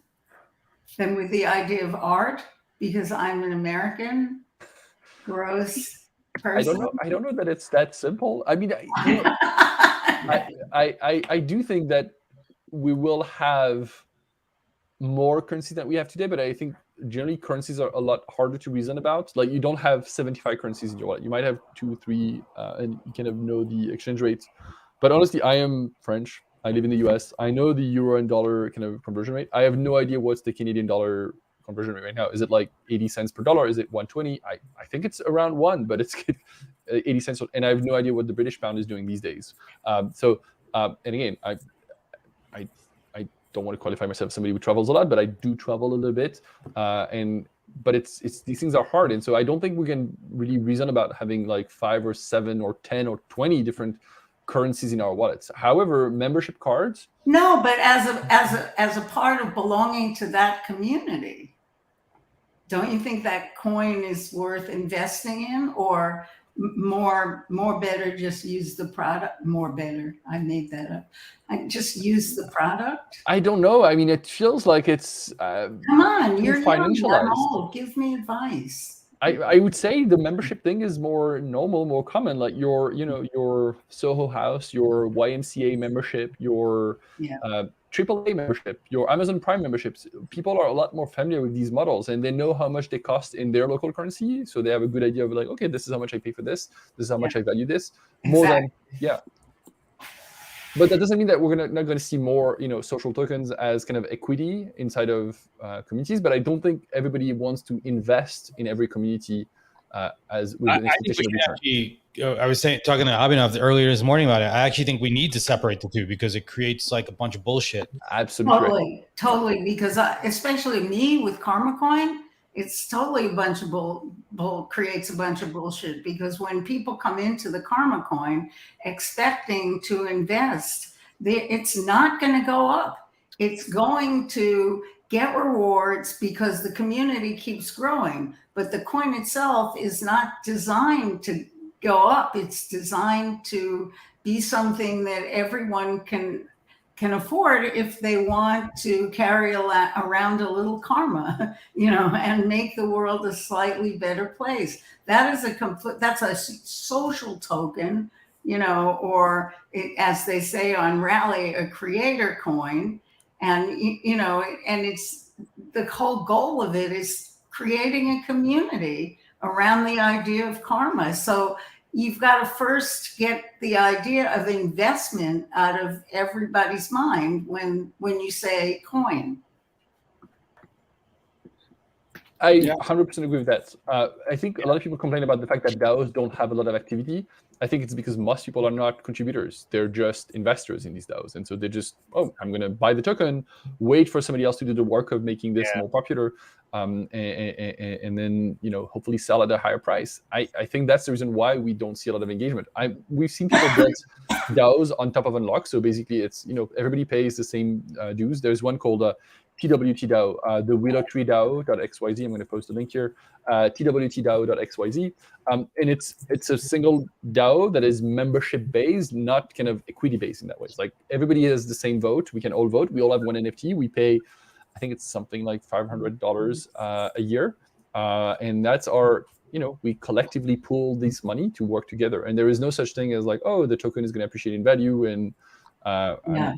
than with the idea of art, because I'm an American gross person. I don't know that it's that simple. I mean, I do think that we will have more currency than we have today, but I think generally currencies are a lot harder to reason about. Like you don't have 75 currencies in your wallet. You might have 2, 3, and you kind of know the exchange rates. But honestly, I am French. I live in the US. I know the euro and dollar kind of conversion rate. I have no idea what's the Canadian dollar conversion rate right now. Is it like 80 cents per dollar? Is it 120? I think it's around 1, but it's 80 cents. And I have no idea what the British pound is doing these days. And again, I don't want to qualify myself as somebody who travels a lot, but I do travel a little bit. But it's these things are hard. And so I don't think we can really reason about having like 5 or 7 or 10 or 20 different currencies in our wallets. However, membership cards. No, but as a part of belonging to that community, don't you think that coin is worth investing in, or more better just use the product? More better. I made that up. I just use the product. I don't know. I mean, it feels like it's come on, you're financialized. I'm old. Give me advice. I would say the membership thing is more normal, more common. Like your Soho House, your YMCA membership, your AAA membership, your Amazon Prime memberships. People are a lot more familiar with these models, and they know how much they cost in their local currency. So they have a good idea of like, okay, this is how much I pay for this. This is how much I value this. More than But that doesn't mean that we're not going to see more, social tokens as kind of equity inside of communities. But I don't think everybody wants to invest in every community as with an expectation of return. I was talking to Abhinav earlier this morning about it. I actually think we need to separate the two because it creates like a bunch of bullshit. Absolutely. Totally. Because especially me with KarmaCoin, it's totally a bunch of creates a bunch of bullshit, because when people come into the KarmaCoin expecting to invest, it's not going to go up. It's going to get rewards because the community keeps growing, but the coin itself is not designed to go up. It's designed to be something that everyone can afford if they want to carry around a little karma, and make the world a slightly better place. That is that's a social token, or as they say on Rally, a creator coin. And, and it's the whole goal of it is creating a community around the idea of karma. So you've got to first get the idea of investment out of everybody's mind when you say coin. I 100% agree with that. I think a lot of people complain about the fact that DAOs don't have a lot of activity. I think it's because most people are not contributors. They're just investors in these DAOs. And so they just, I'm going to buy the token, wait for somebody else to do the work of making this more popular. and then hopefully sell at a higher price. I think that's the reason why we don't see a lot of engagement. We've seen people build DAOs on top of Unlock, so basically it's everybody pays the same dues. There's one called TWT DAO, the WillowTreeDAO.xyz. I'm going to post a link here, TWTDAO.xyz, and it's a single DAO that is membership based, not kind of equity based in that way. It's like everybody has the same vote. We can all vote. We all have one NFT. We pay, I think it's something like $500 a year, and that's our, we collectively pool this money to work together. And there is no such thing as like, oh, the token is going to appreciate in value, and I'm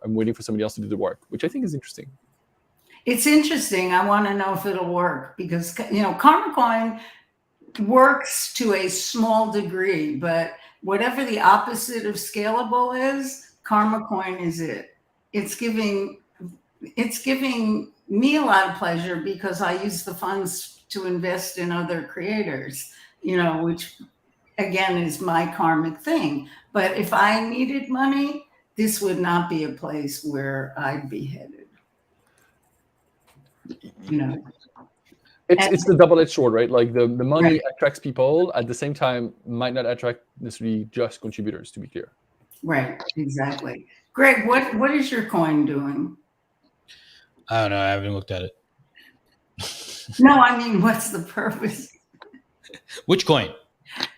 waiting for somebody else to do the work, which I think is interesting. It's interesting. I want to know if it'll work because Karma Coin works to a small degree, but whatever the opposite of scalable is, Karma Coin is it. It's giving me a lot of pleasure because I use the funds to invest in other creators, which again is my karmic thing. But if I needed money, this would not be a place where I'd be headed. It's the double-edged sword, right? Like the money attracts people, at the same time might not attract necessarily just contributors, to be clear. Right, exactly. Greg, what is your coin doing? I don't know. I haven't looked at it. No, I mean, what's the purpose? Which coin?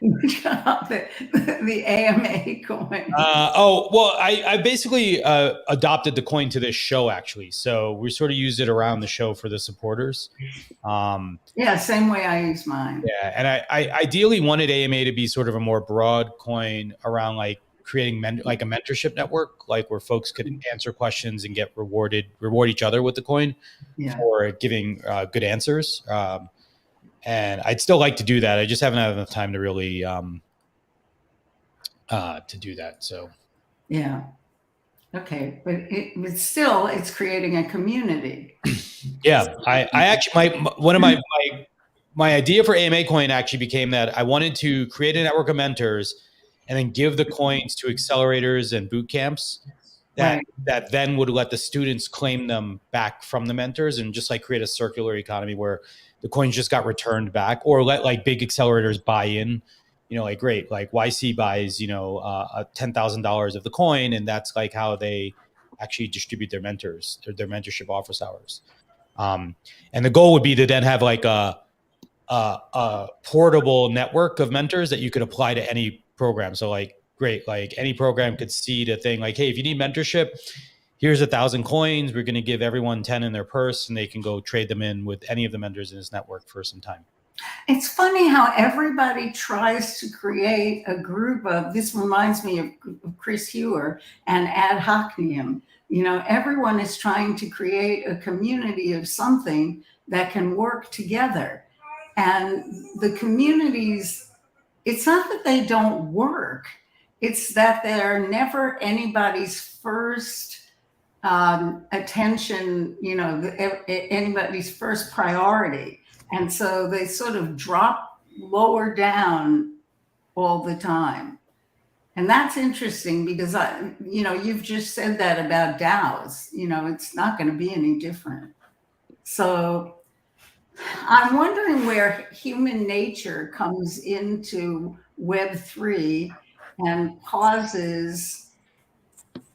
the AMA coin. Well, I basically adopted the coin to this show, actually. So we sort of used it around the show for the supporters. Yeah, same way I use mine. Yeah, and I ideally wanted AMA to be sort of a more broad coin around like creating like a mentorship network, like where folks could answer questions and get reward each other with the coin for giving good answers. And I'd still like to do that. I just haven't had enough time to really to do that. So yeah, okay, but it's creating a community. Yeah, I actually one of my idea for AMA coin actually became that I wanted to create a network of mentors and then give the coins to accelerators and boot camps that then would let the students claim them back from the mentors and just like create a circular economy where the coins just got returned back, or let like big accelerators buy in, like great, like YC buys, $10,000 of the coin, and that's like how they actually distribute their mentors, their mentorship office hours. And the goal would be to then have like a portable network of mentors that you could apply to any program. So like, great, like any program could seed a thing like, hey, if you need mentorship, here's 1,000 coins. We're going to give everyone 10 in their purse, and they can go trade them in with any of the mentors in this network for some time. It's funny how everybody tries to create a group of, this reminds me of Chris Hewer and Ad Hocnium. Everyone is trying to create a community of something that can work together. And the communities, it's not that they don't work. It's that they're never anybody's first attention, anybody's first priority. And so they sort of drop lower down all the time. And that's interesting because you've just said that about DAOs, it's not going to be any different. So I'm wondering where human nature comes into Web3 and causes,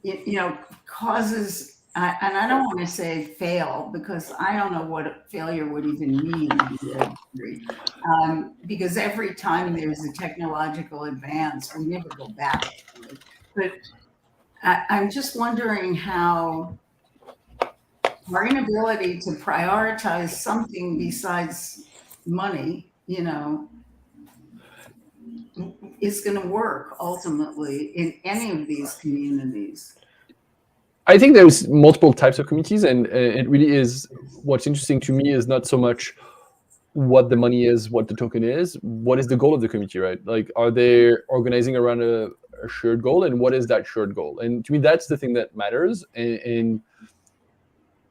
and I don't want to say fail because I don't know what failure would even mean in Web3. Because every time there's a technological advance, we never go back to it. But I'm just wondering how our inability to prioritize something besides money, is going to work ultimately in any of these communities. I think there's multiple types of communities, and it really is, what's interesting to me is not so much what the money is, what the token is, what is the goal of the community, right? Like, are they organizing around a shared goal, and what is that shared goal? And to me, that's the thing that matters. And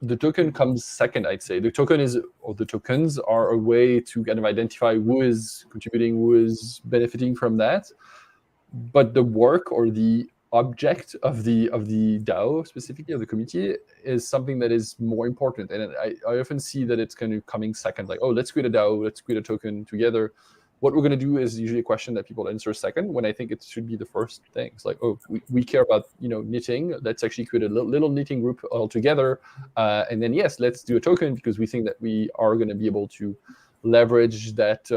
the token comes second, I'd say. The tokens are a way to kind of identify who is contributing, who is benefiting from that. But the work or the object of the DAO, specifically of the community, is something that is more important. And I often see that it's kind of coming second, like, oh, let's create a DAO, let's create a token together. What we're going to do is usually a question that people answer second, when I think it should be the first thing. It's like, oh, we care about, knitting. Let's actually create a little knitting group all together. And then, yes, let's do a token, because we think that we are going to be able to leverage that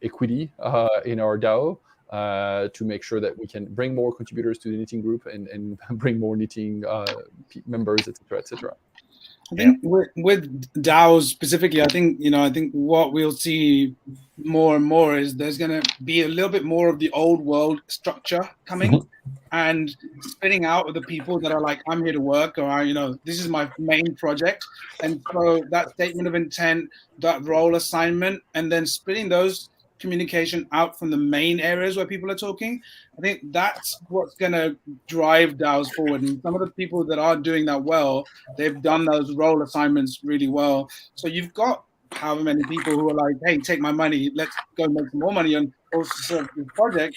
equity in our DAO to make sure that we can bring more contributors to the knitting group and bring more knitting members, et cetera, et cetera. I think with DAOs specifically, I think what we'll see more and more is there's going to be a little bit more of the old world structure coming and spitting out of the people that are like, I'm here to work, or this is my main project. And so that statement of intent, that role assignment, and then splitting those communication out from the main areas where people are talking, I think that's what's going to drive DAOs forward. And some of the people that are doing that well, they've done those role assignments really well. So you've got however many people who are like, hey, take my money, let's go make some more money and also serve this project.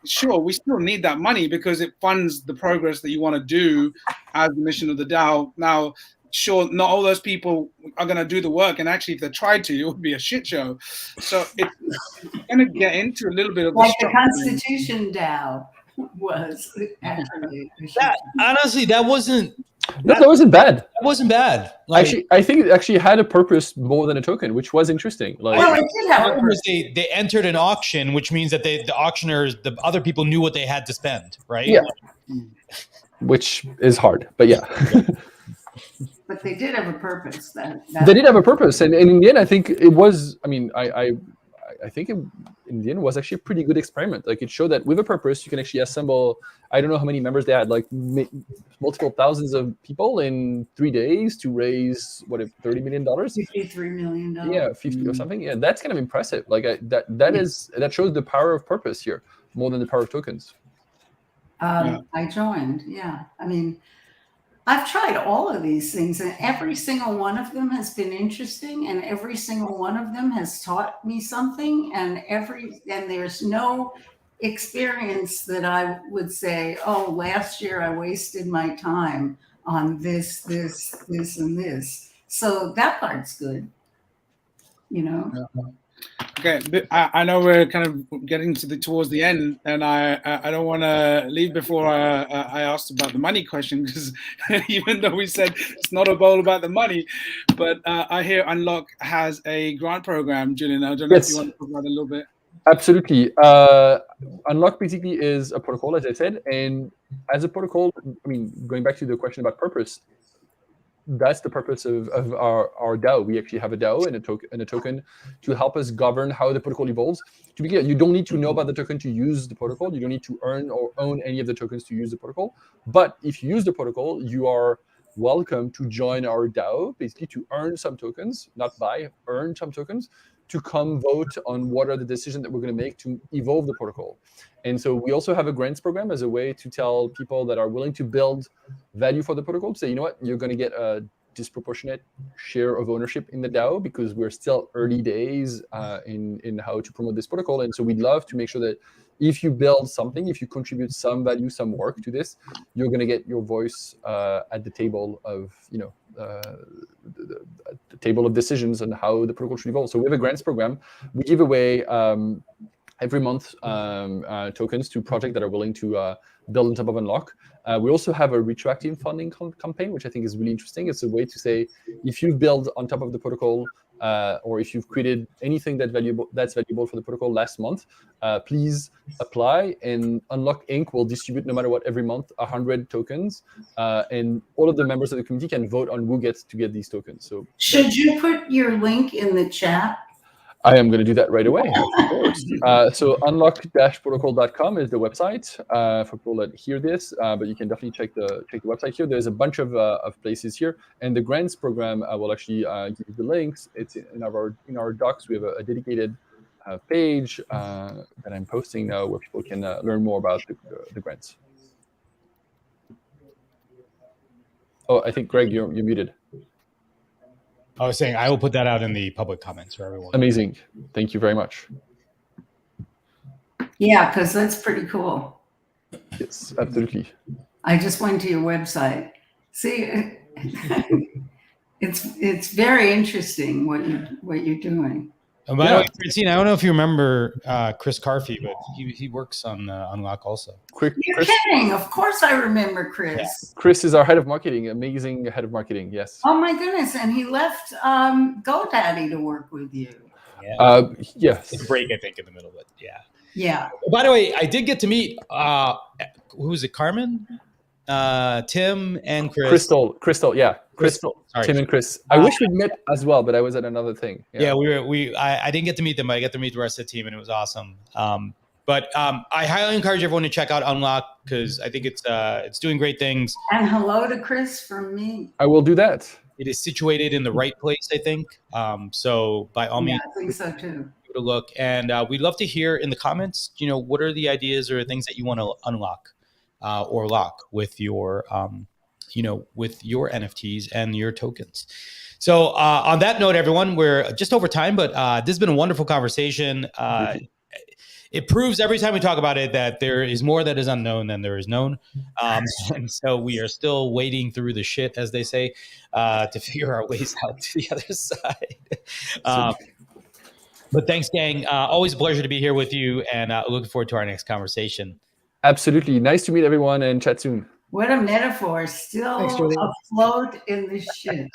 Sure, we still need that money because it funds the progress that you want to do as the mission of the DAO. Now, sure, not all those people are going to do the work, and actually, if they tried to, it would be a shit show. So it's going to get into a little bit of like the Constitution DAO was actually. Honestly, that wasn't. That wasn't bad. That wasn't bad. Like, actually, I think it actually had a purpose more than a token, which was interesting. Like, well, it did have a purpose. They entered an auction, which means that the auctioneers, the other people, knew what they had to spend, right? Yeah. Which is hard, but yeah. But they did have a purpose. They did have a purpose, and in the end, I think it was. I mean, I think in the end was actually a pretty good experiment. Like, it showed that with a purpose, you can actually assemble. I don't know how many members they had, like multiple thousands of people in 3 days to raise $30 million. $53 million. Yeah, 50 or something. Yeah, that's kind of impressive. Like that shows the power of purpose here more than the power of tokens. I joined. Yeah, I mean, I've tried all of these things, and every single one of them has been interesting, and every single one of them has taught me something, and there's no experience that I would say, oh, last year I wasted my time on this, and this. So that part's good, Okay, but I know we're kind of getting towards the end, and I don't want to leave before I asked about the money question, because even though we said it's not all about the money, but I hear Unlock has a grant program, Julian. I don't know if you want to talk about it a little bit. Absolutely. Unlock basically is a protocol, as I said, and as a protocol, I mean, going back to the question about purpose, that's the purpose of our DAO. We actually have a DAO and a token to help us govern how the protocol evolves. To be clear, you don't need to know about the token to use the protocol. You don't need to earn or own any of the tokens to use the protocol. But if you use the protocol, you are welcome to join our DAO, basically to earn some tokens, not buy, earn some tokens, to come vote on what are the decisions that we're going to make to evolve the protocol. And so we also have a grants program as a way to tell people that are willing to build value for the protocol to say, you know what, you're going to get a disproportionate share of ownership in the DAO, because we're still early days in how to promote this protocol. And so we'd love to make sure that if you build something, if you contribute some value, some work to this, you're going to get your voice at the table of, the table of decisions on how the protocol should evolve. So we have a grants program. We give away every month tokens to projects that are willing to build on top of Unlock. We also have a retroactive funding campaign, which I think is really interesting. It's a way to say, if you build on top of the protocol, or if you've created anything that's valuable for the protocol last month, please apply, and Unlock Inc. will distribute, no matter what, every month 100 tokens, and all of the members of the community can vote on who gets to get these tokens. So, should you put your link in the chat? I am going to do that right away, of course. So unlock-protocol.com is the website for people that hear this, but you can definitely check the website here. There's a bunch of places here, and the grants program I will actually give you the links. It's in our docs. We have a dedicated page that I'm posting now where people can learn more about the grants. Oh, I think Greg, you're muted. I was saying I will put that out in the public comments for everyone. Amazing. Thank you very much. Yeah, because that's pretty cool. Yes, absolutely. I just went to your website. See, it's very interesting what you're doing. And by the way, Francine, I don't know if you remember Chris Carfey, but he works on Unlock also. You're kidding. Of course I remember Chris. Yeah. Chris is our head of marketing, amazing head of marketing, yes. Oh my goodness. And he left GoDaddy to work with you. Yeah. Yes. It's a break, I think, in the middle, but yeah. Yeah. By the way, I did get to meet, who was it, Carmen? Tim and Chris. Crystal, yeah. Crystal, sorry. Tim and Chris. I wish we'd met as well, but I was at another thing. Yeah, I didn't get to meet them, but I got to meet the rest of the team, and it was awesome. But I highly encourage everyone to check out Unlock because I think it's doing great things. And hello to Chris from me. I will do that. It is situated in the right place, I think. So by all means, I think so too. Give it a look, and we'd love to hear in the comments. What are the ideas or things that you want to unlock or lock with your with your NFTs and your tokens. So on that note, everyone, we're just over time, but this has been a wonderful conversation. It proves every time we talk about it that there is more that is unknown than there is known. And so we are still wading through the shit, as they say, to figure our ways out to the other side. But thanks, gang. Always a pleasure to be here with you, and looking forward to our next conversation. Absolutely. Nice to meet everyone, and chat soon. What a metaphor. Still afloat in the shit.